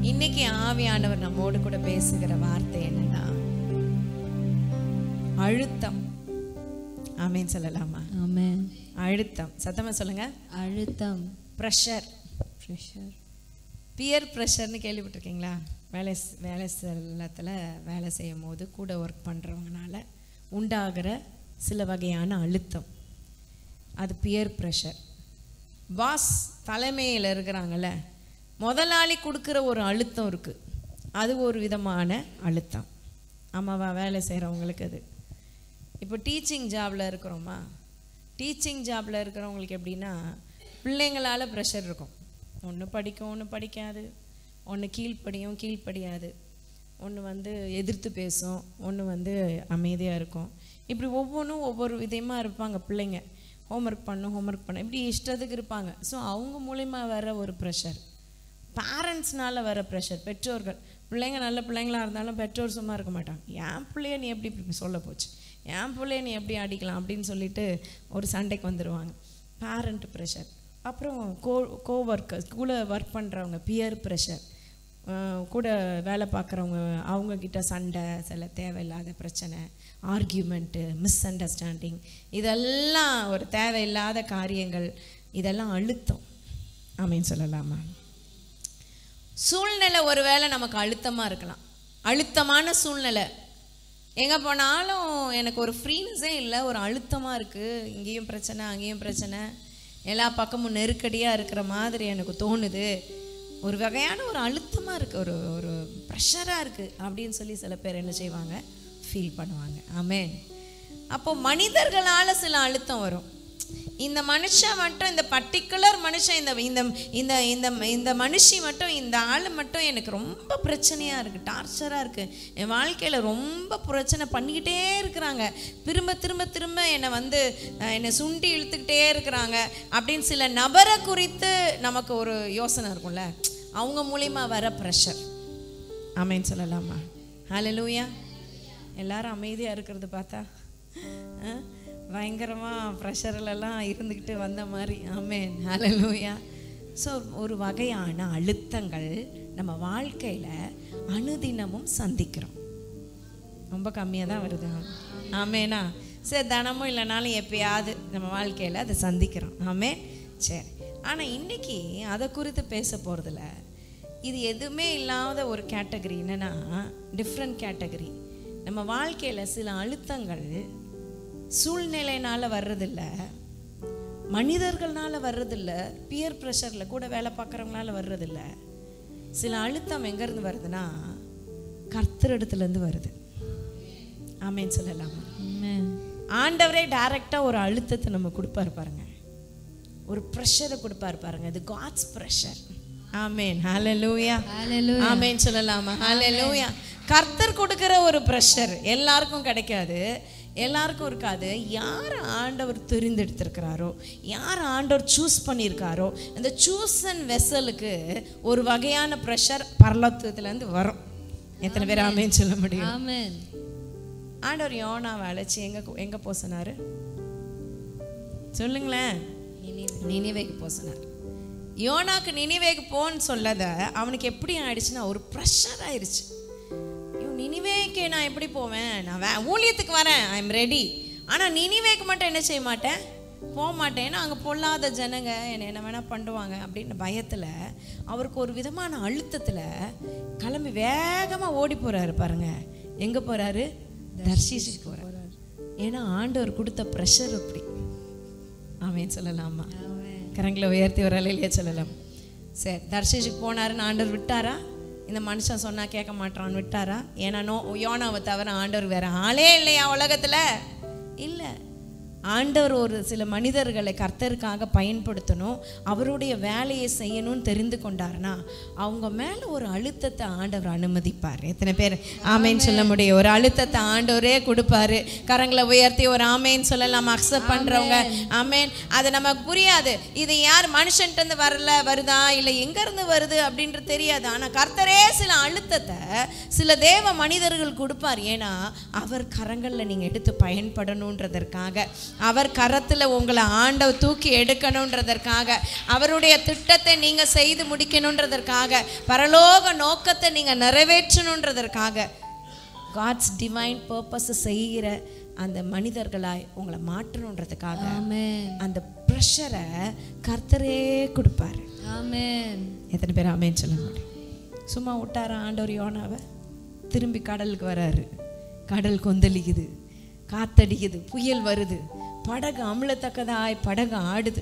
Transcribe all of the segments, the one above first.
இன்னைக்கு ஆவியானவர் நம்மோடு கூட பேசுகிற வார்த்தை என்னன்னா அழுத்தம். ஆமென் சொல்லலாமா? ஆமென். அழுத்தம் சத்தமா சொல்லுங்க. அழுத்தம். ப்ரெஷர். பியர் ப்ரெஷர்னு கேள்விப்பட்டிருக்கீங்களா? வேலை ஸ்தலத்தில் வேலை செய்யும் போது கூட ஒர்க் பண்ணுறவங்கனால உண்டாகிற சில வகையான அழுத்தம், அது பியர் ப்ரெஷர். பாஸ் தலைமையில் இருக்கிறாங்கல்ல, முதலாளி கொடுக்குற ஒரு அழுத்தம் இருக்குது, அது ஒரு விதமான அழுத்தம். ஆமாவா? வேலை செய்கிறவங்களுக்கு அது. இப்போ டீச்சிங் ஜாபில் இருக்கிறோமா, டீச்சிங் ஜாபில் இருக்கிறவங்களுக்கு எப்படின்னா பிள்ளைங்களால் ப்ரெஷர் இருக்கும். ஒன்று படிக்கும், ஒன்று படிக்காது, ஒன்று கீழ்ப்படியாது, ஒன்று எதிர்த்து பேசும், ஒன்று அமைதியாக இருக்கும். இப்படி ஒவ்வொன்றும் ஒவ்வொரு விதமாக இருப்பாங்க பிள்ளைங்க. ஹோம்ஒர்க் பண்ண இப்படி இஷ்டத்துக்கு இருப்பாங்க. ஸோ அவங்க மூலிமா வர ஒரு ப்ரெஷர், பேரண்ட்ஸ்னால் வர ப்ரெஷர். பெற்றோர்கள், பிள்ளைங்க நல்ல பிள்ளைங்களாக இருந்தாலும் பெற்றோர் சும்மா இருக்க மாட்டாங்க. என் பிள்ளைய நீ எப்படி இப்படி சொல்ல போச்சு, என் பிள்ளைய நீ எப்படி அடிக்கலாம் அப்படின்னு சொல்லிட்டு ஒரு சண்டைக்கு வந்துடுவாங்க. Parent pressure. அப்புறம் கோவொர்க்கர்ஸ், கூட ஒர்க் பண்ணுறவங்க பியர் ப்ரெஷர். கூட வேலை பார்க்குறவங்க, அவங்கக்கிட்ட சண்டை, சில தேவையில்லாத பிரச்சனை, ஆர்கியூமெண்ட்டு, மிஸ் அண்டர்ஸ்டாண்டிங், இதெல்லாம் ஒரு தேவையில்லாத காரியங்கள், இதெல்லாம் அழுத்தம். ஆமென் சொல்லலாமா? சூழ்நிலை ஒருவேளை நமக்கு அழுத்தமாக இருக்கலாம். அழுத்தமான சூழ்நிலை, எங்கே போனாலும் எனக்கு ஒரு ஃப்ரீனஸே இல்லை, ஒரு அழுத்தமாக இருக்குது. இங்கேயும் பிரச்சனை, அங்கேயும் பிரச்சனை, எல்லா பக்கமும் நெருக்கடியாக இருக்கிற மாதிரி எனக்கு தோணுது. ஒரு வகையான ஒரு அழுத்தமாக இருக்குது, ஒரு ஒரு ப்ரெஷராக இருக்குது அப்படின்னு சொல்லி சில பேர் என்ன செய்வாங்க, ஃபீல் பண்ணுவாங்க. ஆமென். அப்போது மனிதர்களால் சில அழுத்தம் வரும். இந்த மனுஷன் மட்டும், இந்த பர்டிகுலர் மனுஷன், இந்த மனுஷி மட்டும், இந்த ஆள் மட்டும் எனக்கு ரொம்ப பிரச்சனையாக இருக்குது, டார்ச்சராக இருக்குது, என் வாழ்க்கையில் ரொம்ப பிரச்சனை பண்ணிக்கிட்டே இருக்கிறாங்க, திரும்ப என்னை சுண்டி இழுத்துக்கிட்டே இருக்கிறாங்க அப்படின்னு சில நபரை குறித்து நமக்கு ஒரு யோசனை இருக்கும்ல, அவங்க மூலிமா வர ப்ரெஷர். ஆமென் சொல்லலாமா? ஹல்லேலூயா. எல்லாரும் அமைதியாக இருக்கிறது பார்த்தா பயங்கரமாக ப்ரெஷர்லலாம் இருந்துக்கிட்டு வந்த மாதிரி. ஆமென். ஹல்லேலூயா. ஸோ ஒரு வகையான அழுத்தங்கள் நம்ம வாழ்க்கையில் அனுதினமும் சந்திக்கிறோம். ரொம்ப கம்மியாக தான் வருது. ஆமேனா? சரி, தினமும் இல்லைனாலும் எப்பயாவது நம்ம வாழ்க்கையில் அதை சந்திக்கிறோம். ஆமேன். சரி, ஆனால் இன்றைக்கி அதை குறித்து பேச போகிறதில்ல. இது எதுவுமே இல்லாத ஒரு கேட்டகரி. என்னென்னா டிஃப்ரெண்ட் கேட்டகரி. நம்ம வாழ்க்கையில் சில அழுத்தங்கள் சூழ்நிலையினால் வர்றதில்ல, மனிதர்களால் வர்றதில்ல, பியர் ப்ரெஷரில் கூட வேலை பார்க்குறவங்களால வர்றதில்ல. சில அழுத்தம் எங்கேருந்து வருதுன்னா கர்த்தரிடத்துலேருந்து வருது. ஆமென் சொல்லலாமா? ஆண்டவரே டைரெக்டாக ஒரு அழுத்தத்தை நம்ம கொடுப்பாரு பாருங்க, ஒரு ப்ரெஷரை கொடுப்பாரு பாருங்க. இது காட்ஸ் ப்ரெஷர். ஆமென். ஹல்லேலூயா. ஆமென் சொல்லலாமா? ஹல்லேலூயா. கர்த்தர் கொடுக்குற ஒரு ப்ரெஷர் எல்லாருக்கும் கிடைக்காது, எல்லாருக்கும் இருக்காது. யார் ஆண்டவர் தெரிந்தெடுத்திருக்கிறாரோ, யார் ஆண்டவர் சூஸ் பண்ணியிருக்காரோ, இந்த சூஸ் அண்ட் வெசலுக்கு ஒரு வகையான ப்ரெஷர் பரலோகத்திலேருந்து வரும். எத்தனை பேர் ஆமென் சொல்ல முடியும்? ஆமென். ஆண்டவர் யோனாவை அழைச்சி எங்க போக சொன்னாரு சொல்லுங்களேன்? நினிவேக்கு போக சொன்னார். யோனாக்கு நினிவேக்கு போன்னு சொல்லத அவனுக்கு எப்படி ஆயிடுச்சுன்னா ஒரு ப்ரெஷர் ஆயிடுச்சு. நினிவேக்கு நான் எப்படி போவேன், நான் ஊழியத்துக்கு வரேன், ஐ எம் ரெடி, ஆனால் நினிவேக்கு மட்டும் என்ன செய்ய மாட்டேன், போக மாட்டேன், ஏன்னா அங்கே பொல்லாத ஜனங்க என்ன வேணால் பண்ணுவாங்க அப்படின்னு பயத்தில், அவருக்கு ஒரு விதமான அழுத்தத்தில் கிளம்பி வேகமாக ஓடி போகிறாரு பாருங்க. எங்கே போகிறாரு? தர்ஷீஷுக்கு போகிறார். ஏன்னா ஆண்டவர் கொடுத்த ப்ரெஷர் அப்படி. ஆமென் சொல்லலாமா? கரங்களை உயர்த்தி ஒரு அலையிலேயே சொல்லலாம். சரி, தர்ஷீஷுக்கு போனாருன்னு ஆண்டவர் விட்டாரா? இந்த மனுஷன் சொன்னால் கேட்க மாட்டான்னு விட்டாரா? ஏன்னா யோனாவை தவிர ஆண்டவர் வேற ஆளே இல்லையா உலகத்தில்? இல்லை. ஆண்டவர் ஒரு சில மனிதர்களை கர்த்தருக்காக பயன்படுத்தணும், அவருடைய வேலையை செய்யணும்னு தெரிந்து கொண்டார்னா அவங்க மேலே ஒரு அழுத்தத்தை ஆண்டவர் அனுமதிப்பார். எத்தனை பேர் ஆமேன்னு சொல்ல முடியும்? ஒரு அழுத்தத்தை ஆண்டவரே கொடுப்பாரு. கரங்களை உயர்த்தி ஒரு ஆமேன்னு சொல்லலாம். அக்செப்ட் பண்ணுறவங்க ஆமேன். அது நமக்கு புரியாது, இது யார் மனுஷன்ட்டு வருதா இல்லை எங்கேருந்து வருது அப்படின்றது தெரியாது. ஆனால் கர்த்தரே சில அழுத்தத்தை சில தேவ மனிதர்கள் கொடுப்பார். ஏன்னா அவர் கரங்களில் நீங்கள் எடுத்து பயன்படணுன்றதற்காக அவர் கரத்தில் உங்களை ஆண்டவர் தூக்கி எடுக்கணுன்றதற்காக, அவருடைய திட்டத்தை நீங்கள் செய்து முடிக்கணுன்றதற்காக, பரலோக நோக்கத்தை நீங்கள் நிறைவேற்றணுன்றதற்காக, காட்ஸ் டிவைன் பர்பஸ் செய்கிற அந்த மனிதர்களாய் உங்களை மாற்றணுன்றதுக்காக அந்த ப்ரெஷரை கர்த்தரே கொடுப்பாரு. ஆமென். எத்தனை பேர் ஆமென் சொல்ல முடியும்? சும்மா விட்டார ஆண்டவர் யோனாவை? திரும்பி கடலுக்கு வராரு. கடல் கொந்தளிக்குது, காத்தடிக்குது, புயல் வருது, படகு அமிழத்தக்கதாய் படகு ஆடுது.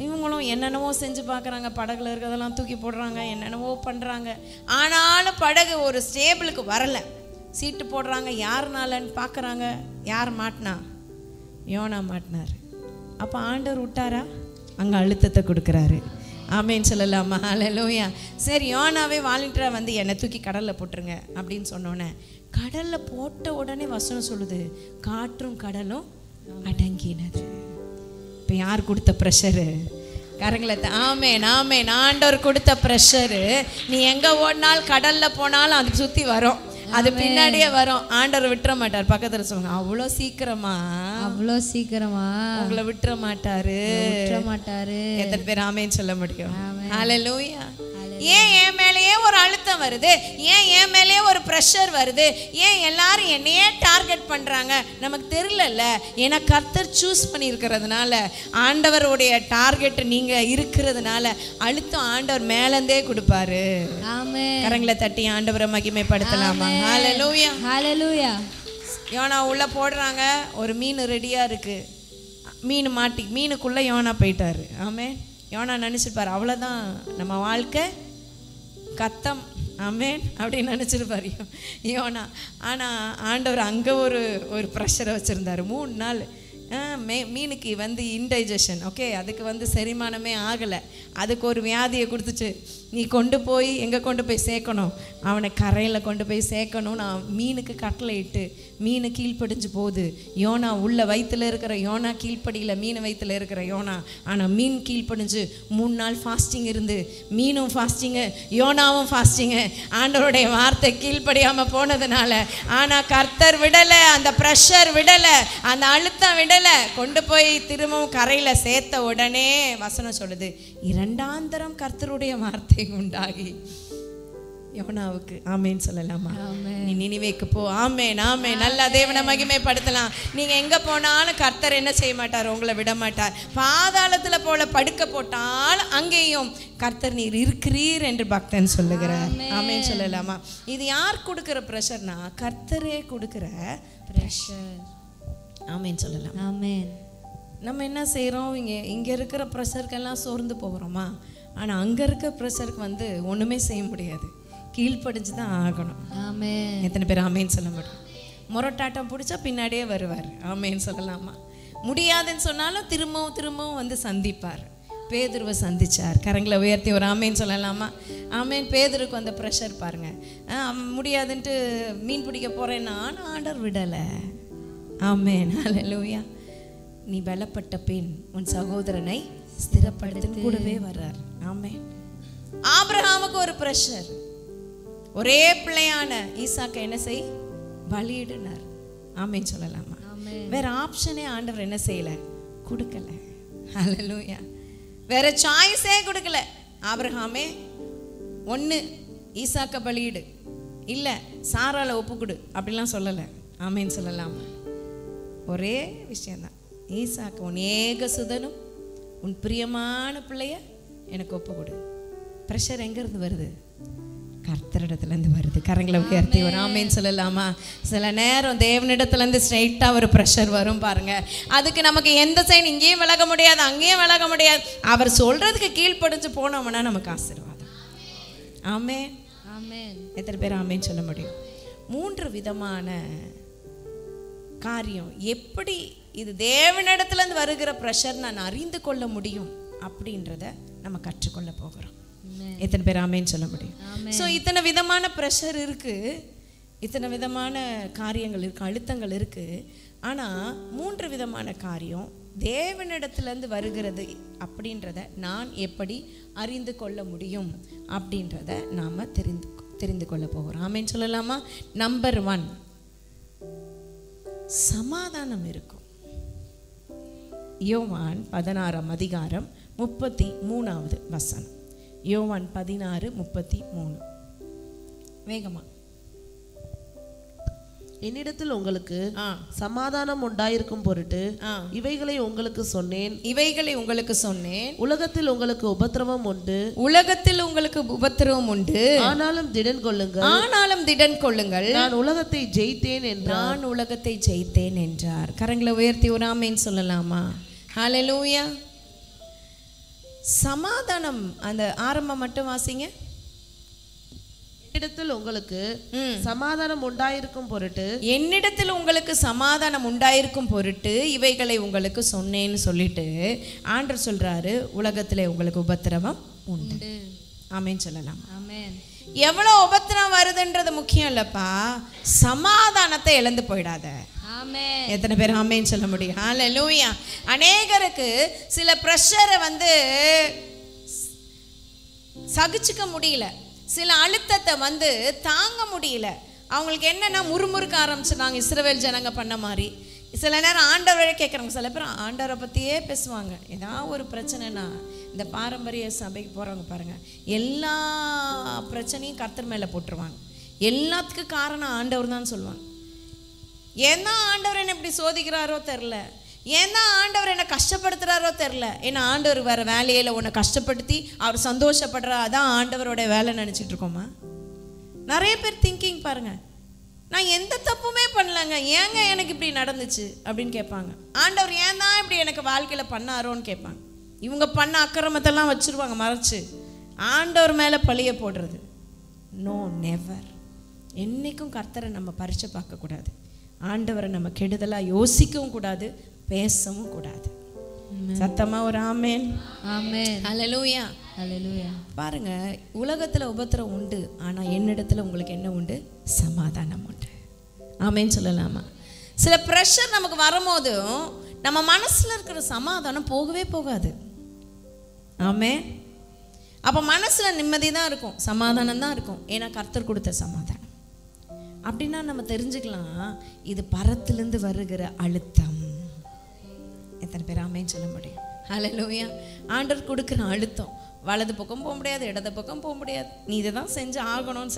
இவங்களும் என்னென்னவோ செஞ்சு பார்க்குறாங்க, படகுல இருக்கிறதெல்லாம் தூக்கி போடுறாங்க, என்னென்னவோ பண்ணுறாங்க. ஆனாலும் படகு ஒரு ஸ்டேபிளுக்கு வரலை. சீட்டு போடுறாங்க, யாருனாலன்னு பார்க்குறாங்க. யார் மாட்டினா? யோனா மாட்டினார். அப்போ ஆண்டவர் விட்டாரா? அங்கே அழுத்தத்தை கொடுக்குறாரு. ஆமேன்னு சொல்லலாமா? ஹல்லேலூயா. சரி, யோனாவே வாலண்டியராக வந்து என்னை தூக்கி கடலில் போட்டுருங்க அப்படின்னு சொன்னோன்னே, கடலில் போட்ட உடனே வசனம் சொல்லுது, காற்றும் கடலும் அடங்கினது. இப்போ யார் கொடுத்த ப்ரெஷரு? கரங்களை ஆமேன் ஆமேன். ஆண்டவர் கொடுத்த ப்ரெஷரு. நீ எங்கே ஓடினாலும் கடலில் போனாலும் அது சுற்றி வரும், அது பின்னாடியே வரும். ஆண்டவர் விட்டுற மாட்டார். பக்கத்துல சொல்லுங்க, அவ்வளோ சீக்கிரமா உங்களை விட்டுற மாட்டாரு. எத்தனை பேர் ஆமேன்னு சொல்ல முடியும்? ஹல்லேலூயா. ஏன் என் மேலேயே ஒரு அழுத்தம் வருது? ஏன் என் மேலேயே ஒரு ப்ரெஷர் வருது? ஏன் எல்லாரும் என்னையே டார்கெட் பண்றாங்க? நமக்கு தெரியல. ஏன்னா கர்த்தர் சூஸ் பண்ணியிருக்கிறதுனால, ஆண்டவருடைய டார்கெட் நீங்க இருக்கிறதுனால அழுத்தம் ஆண்டவர் மேலேருந்தே கொடுப்பாரு. கரங்களை தட்டி ஆண்டவரை மகிமைப்படுத்தலாமா? ஹல்லேலூயா ஹல்லேலூயா. யோனா உள்ள போடுறாங்க, ஒரு மீன் ரெடியா இருக்கு. மீன் மாட்டி மீனுக்குள்ள யோனா போயிட்டாரு. ஆமென். யோனா நினச்சிருப்பார், அவ்வளோதான் நம்ம வாழ்க்கை கத்தம், ஆமென் அப்படின்னு நினச்சிருப்பார் யோனா. ஆனால் ஆண்டவர் அங்கே ஒரு ப்ரெஷரை வச்சுருந்தார். 3 நாள் மீனுக்கு வந்து இன்டைஜஷன், ஓகே, அதுக்கு வந்து செரிமானமே ஆகலை. அதுக்கு ஒரு வியாதியை கொடுத்துச்சு. நீ கொண்டு போய் எங்கே கொண்டு போய் சேர்க்கணும்? அவனை கரையில் கொண்டு போய் சேர்க்கணும். நான் மீனுக்கு கட்டளை இட்டு மீன் கீழ்ப்படிஞ்சு போகுது. யோனா உள்ள வயிற்றுல இருக்கிற யோனா கீழ்ப்படியில், மீன் வயிற்றுல இருக்கிற யோனா. ஆனால் மீன் கீழ்ப்படிஞ்சு 3 நாள் ஃபாஸ்டிங் இருந்து, மீனும் ஃபாஸ்டிங்கு, யோனாவும் ஃபாஸ்டிங்கு. ஆண்டவருடைய வார்த்தை கீழ்ப்படியாமல் போனதுனால, ஆனால் கர்த்தர் விடலை, அந்த ப்ரெஷர் விடலை, அந்த அழுத்தம் விடலை. கொண்டு போய் திரும்பவும் கரையில் சேர்த்த உடனே வசனம் சொல்லுது, 2ஆந்தரம் கர்த்தருடைய வார்த்தை உண்டாகி யோனாவுக்கு. ஆமேன்னு சொல்லலாமா? நீ நினிவேக்கு போ. ஆமேன் ஆமேன். நல்லா தேவனை மகிமைப்படுத்தலாம். நீங்க எங்க போனாலும் கர்த்தர் என்ன செய்ய மாட்டார்? உங்களை விட மாட்டார். பாதாளத்துல போல படுக்க போட்டால் அங்கேயும் கர்த்தர் நீர் இருக்கிறீர் என்று பக்தன் சொல்லுகிறார். ஆமேன்னு சொல்லலாமா? இது யார் கொடுக்கிற ப்ரெஷர்னா, கர்த்தரே கொடுக்கிற ப்ரெஷர். ஆமேன்னு சொல்லலாம். ஆமேன். நம்ம என்ன செய்கிறோம்? இங்கே இருக்கிற ப்ரெஷருக்கெல்லாம் சோர்ந்து போகிறோமா? ஆனால் அங்கே இருக்க ப்ரெஷருக்கு வந்து ஒன்றுமே செய்ய முடியாது. கீழ்ப்படிஞ்சு தான் ஆகணும். ஆமென். எத்தனை பேர் ஆமேன்னு சொல்ல முடியும்? முரட்டாட்டம் பிடிச்சா பின்னாடியே வருவார். ஆமேன்னு சொல்லலாமா? முடியாதுன்னு சொன்னாலும் திரும்பவும் வந்து சந்திப்பார். பேதுருவை சந்திச்சார். கரங்களை உயர்த்தி ஒரு ஆமேன்னு சொல்லலாமா? ஆமேன். பேதுருக்கு வந்த ப்ரெஷர் பாருங்க. முடியாதுன்ட்டு மீன் பிடிக்க போகிறேன்னா ஆண்டவர் விடலை. ஆமேன். ஹல்லேலூயா. நீ பலப்பட்ட பின் உன் சகோதரனை ஸ்திரப்படுத்தி கூடவே வர்றார். ஆமென். ஆபிரகாமுக்கு ஒரு ப்ரெஷர். ஒரே பிள்ளையான ஈசாக்க என்ன செய்? பலியிடுனார். ஆமேன்னு சொல்லலாமா? வேற ஆப்ஷனே ஆண்டவர் என்ன செய்யல? கொடுக்கல. ஹல்லேலூயா. வேற சாய்ஸே கொடுக்கல. ஆபிரகாமே, ஒன்று ஈசாக்க பலியிடு, இல்லை சாரால ஒப்புக்கொடு அப்படிலாம் சொல்லலை. ஆமேன்னு சொல்லலாமா? ஒரே விஷயந்தான். ஈசாக்கு, உன் ஏகசுதனும் உன் பிரியமான பிள்ளைய எனக்கு ஒப்பு கொடு. ப்ரெஷர் எங்கேருந்து வருது? கர்த்தரிடத்துலேருந்து வருது. கரங்களை உயர்த்தி ஒரு ஆமேன்னு சொல்லலாமா? சில நேரம் தேவனிடத்துலேருந்து ஸ்ட்ரைட்டாக ஒரு ப்ரெஷர் வரும் பாருங்க. அதுக்கு நமக்கு எந்த சைன், இங்கேயும் விலக முடியாது, அங்கேயும் விலக முடியாது. அவர் சொல்கிறதுக்கு கீழ்ப்படிஞ்சு போனோம்னா நமக்கு ஆசீர்வாதம். ஆமேன் ஆமேன். எத்தனை பேர் ஆமேன்னு சொல்ல முடியும்? 3 விதமான காரியம். எப்படி இது தேவனிடத்துலேருந்து வருகிற ப்ரெஷர் நான் அறிந்து கொள்ள முடியும் அப்படின்றத நம்ம கற்றுக்கொள்ள போகிறோம். எத்தனை பேர் ஆமேன்னு சொல்ல முடியும்? ஸோ இத்தனை விதமான ப்ரெஷர் இருக்குது, இத்தனை விதமான காரியங்கள் இருக்குது, அழுத்தங்கள் இருக்குது. ஆனால் 3 விதமான காரியம் தேவனிடத்துலேருந்து வருகிறது அப்படின்றத நான் எப்படி அறிந்து கொள்ள முடியும் அப்படின்றத நாம் தெரிந்து கொள்ள போகிறோம். ஆமேன்னு சொல்லலாமா? நம்பர் 1, சமாதானம் இருக்கும். யோவான் 16:33 வசனம். யோவான் 16:33. வேகமா. என்னிடத்தில் உங்களுக்கு சமாதானம் உண்டாயிருக்கும் பொருட்டு இவைகளை உங்களுக்கு சொன்னேன். உலகத்தில் உங்களுக்கு உபத்திரவம் உண்டு. ஆனாலும் திடன் கொள்ளுங்கள். நான் உலகத்தை ஜெயித்தேன் என்றார். கரங்களை உயர்த்தி ஒரு ஆமென் சொல்லலாமா? ஹல்லேலூயா. சமாதானம், அந்த ஆரம்பம் மட்டும் வாசிங்க. என்னிடத்தில் உங்களுக்கு சமாதானம் உண்டாயிருக்கும் பொருட்டு இவைகளை உங்களுக்கு சொன்னேன்னு சொல்லிட்டு ஆண்டவர் சொல்றாரு, உலகத்திலே உங்களுக்கு உபத்திரவம் உண்டு. ஆமென் சொல்லலாம். ஆமென். எவ்வளவு உபத்திரம் வருதுன்றது முக்கியம் இல்லப்பா, சமாதானத்தை இழந்து போயிடாத. ஆமென். எத்தனை பேர் ஆமென் சொல்ல முடியும்? ஹல்லேலூயா. அநேகருக்கு சில பிரஷரை சகிச்சுக்க முடியல, சில அழுத்தத்தை தாங்க முடியல. அவங்களுக்கு என்னன்னா முறுமுறுக்க ஆரம்பிச்சிட்டாங்க, இஸ்ரவேல் ஜனங்க பண்ண மாதிரி. சில நேரம் ஆண்டவரை கேட்குறாங்க. சில பேர் ஆண்டவரை பற்றியே பேசுவாங்க. ஏதாவது ஒரு பிரச்சனைனா, இந்த பாரம்பரிய சபைக்கு போகிறவங்க பாருங்கள், எல்லா பிரச்சனையும் கர்த்தர் மேலே போட்டுருவாங்க. எல்லாத்துக்கும் காரணம் ஆண்டவர் தான் சொல்லுவாங்க. ஏன்னா ஆண்டவர் என்ன இப்படி சோதிக்கிறாரோ தெரில, ஏன்னா ஆண்டவர் என்னை கஷ்டப்படுத்துகிறாரோ தெரில. ஏன்னா ஆண்டவர் வேறு வேலையில் உன்னை கஷ்டப்படுத்தி அவர் சந்தோஷப்படுறா, அதான் ஆண்டவரோட வேலை நினச்சிட்டு இருக்கோமா? நிறைய பேர் திங்கிங் பாருங்கள், நான் எந்த தப்புமே பண்ணலைங்க, ஏங்க எனக்கு இப்படி நடந்துச்சு அப்படின்னு கேட்பாங்க. ஆண்டவர் ஏன் தான் இப்படி எனக்கு வாழ்க்கையில் பண்ணாரோன்னு கேட்பாங்க. இவங்க பண்ண அக்கிரமத்தெல்லாம் வச்சுருவாங்க மறைச்சு, ஆண்டவர் மேலே பழிய போடுறது. No, never. என்றைக்கும் கர்த்தரை நம்ம பரிச்சை பார்க்கக்கூடாது, ஆண்டவரை நம்ம கெடுதலாக யோசிக்கவும் கூடாது, பேசவும் கூடாது. சத்தமா ஒரு ஆமென். ஆமென். ஹல்லேலூயா. ஹல்லேலூயா. பாருங்க, உலகத்துல உபத்திரம் உண்டு, ஆனா என்னிடத்துல உங்களுக்கு என்ன உண்டு? சமாதானம் உண்டு. ஆமென் சொல்லலாமா? சில பிரஷர் நமக்கு வரும்போதும் நம்ம மனசுல இருக்கிற சமாதானம் போகவே போகாது. ஆமென். அப்ப மனசுல நிம்மதி தான் இருக்கும், சமாதானம் தான் இருக்கும். ஏன்னா கர்த்தர் கொடுத்த சமாதானம். அப்படின்னா நம்ம தெரிஞ்சுக்கலாம், இது பரத்திலிருந்து வருகிற அழுத்தம். எத்தனை பேர் ஆமென் சொல்ல முடியும்? ஹல்லேலூயா. ஆண்டவர் கொடுக்குற அழுத்தம், வலது பக்கம் போக முடியாது, இடது பக்கம் போக முடியாது, நீ இதை தான் செஞ்சு ஆகணும்னு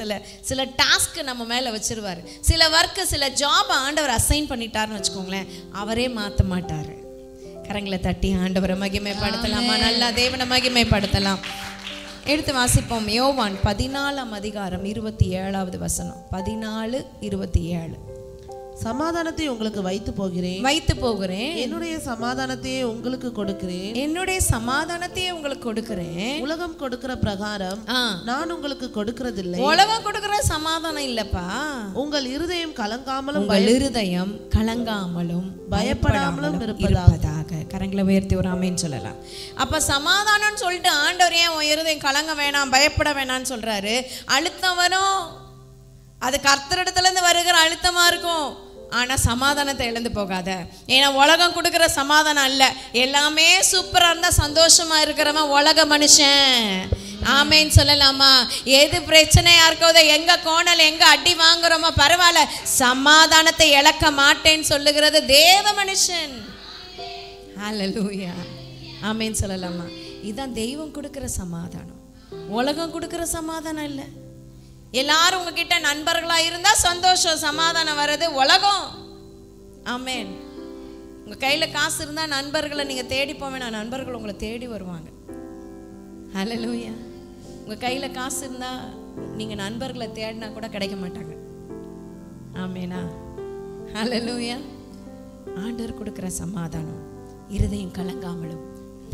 சில டாஸ்க்கு நம்ம மேலே வச்சிருவார். சில ஒர்க்கு, சில ஜாபை ஆண்டவர் அசைன் பண்ணிட்டாருன்னு வச்சுக்கோங்களேன், அவரே மாற்ற மாட்டார். கரங்களை தட்டி ஆண்டவரை மகிமைப்படுத்தலாமா? நல்லா தேவனை மகிமைப்படுத்தலாம். எடுத்து வாசிப்போம். யோவான் 14:27 வசனம். 14:27. சமாதானத்தை உங்களுக்கு வைத்து போகிறேன், என்னுடைய சமாதானத்தையே உங்களுக்கு கொடுக்கிறேன். உலகம் கொடுக்கிற பிரகாரம் நான் உங்களுக்கு கொடுக்கிறதில்லை. உலகம் கொடுக்கிற சமாதானம் இல்லப்பா. உங்கள் இருதயம் கலங்காமலும் பயப்படாமலும் இருப்பதாக. கரங்களை உயர்த்தி ஒரு ஆமென் சொல்லலாம். அப்ப சமாதானம்னு சொல்லிட்டு ஆண்டவர் ஏன் உன் இருதயம் கலங்க வேணாம், பயப்பட வேணாம்னு சொல்றாரு? அழுத்தம் வரும், அது கர்த்தரிடத்துல இருந்து வருகிற அழுத்தமா இருக்கும். ஆனா சமாதானத்தை இழந்து போகாத. ஏன்னா உலகம் கொடுக்கிற சமாதானம் அல்ல. எல்லாமே சூப்பரா இருந்தா சந்தோஷமா இருக்கிறவன் உலக மனுஷன். ஆமென் சொல்லலாமா? எது பிரச்சனையா இருக்கோ, எங்க கோணல், எங்க அடி வாங்குறோமோ பரவாயில்ல, சமாதானத்தை இழக்க மாட்டேன்னு சொல்லுகிறது தேவ மனுஷன். ஹல்லேலூயா. ஆமென் சொல்லலாமா? இதுதான் தெய்வம் கொடுக்கிற சமாதானம், உலகம் கொடுக்கிற சமாதானம் இல்லை. எல்லாரும் உங்ககிட்ட நண்பர்களா இருந்தா சந்தோஷம், சமாதானம் வர்றது உலகம். ஆமென். உங்க கையில காசு இருந்தா நண்பர்களை நீங்க தேடி போவேனா, நண்பர்கள் உங்களை தேடி வருவாங்க. ஹல்லேலூயா. உங்க கையில காசு இருந்தா நீங்க நண்பர்களை தேடினா கூட கிடைக்க மாட்டாங்க. ஆமெனா? ஹல்லேலூயா. ஆண்டவர் கொடுக்கிற சமாதானம் இருதயம் கலங்காமலும்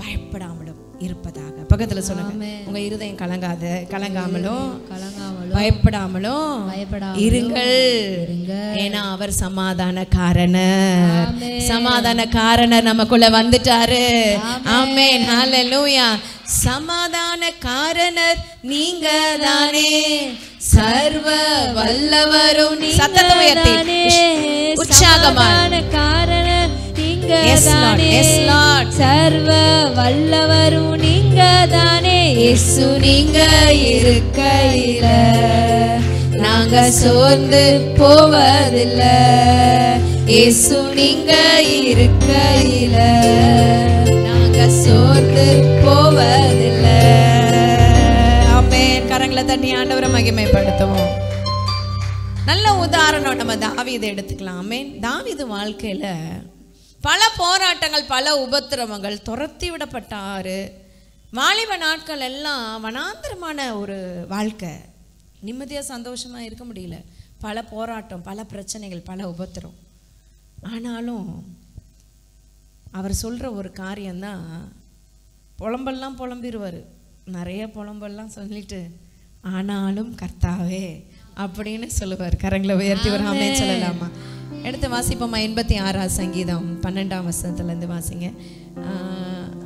பயப்படாமலும் இருப்பதாக. பக்கத்துல சொல்லுங்க, உங்க இருதயம் கலங்காமலும் பயப்படாமலும் இருங்கள். ஏன்னா அவர் சமாதானக்காரனர் நமக்குள்ள வந்துட்டாரு. ஆமென். ஹல்லேலூயா. சமாதானக்காரனர் நீங்க தானே, சர்வ வல்லவரும் சத்தத்தை உயர்த்தி உற்சாகமா, சர்வ வல்லவரும் நீங்க தானே. இயேசு நீங்க இருக்கையில நாங்க சோர்ந்து போவதில்லை. இயேசு நீங்க இருக்கையில நாங்க சோர்ந்து போவதில்லை. ஆமென். கரங்களை தட்டி ஆண்டவரை மகிமைப்படுத்துவோம். நல்ல உதாரணம் நம்ம தாவீதை எடுத்துக்கலாம். ஆமென். தாவீது வாழ்க்கையில பல போராட்டங்கள், பல உபத்திரவங்கள், துரத்தி விடப்பட்டாரு. வாலிப நாட்கள் எல்லாம் வனாந்தரமான ஒரு வாழ்க்கை, நிம்மதியாக சந்தோஷமாக இருக்க முடியல. பல போராட்டம், பல பிரச்சனைகள், பல உபத்திரம். ஆனாலும் அவர் சொல்கிற ஒரு காரியம்தான், புலம்பெல்லாம் புலம்பிடுவார், நிறைய புலம்பெல்லாம் சொல்லிட்டு ஆனாலும் கர்த்தாவே அப்படின்னு சொல்லுவார். கரங்களை உயர்த்தி ஒரு ஆமென் சொல்லலாமா? எடுத்து வாசிப்போமா? 86 சங்கீதம் 12ஆம் வசனத்துலேருந்து வாசிங்க.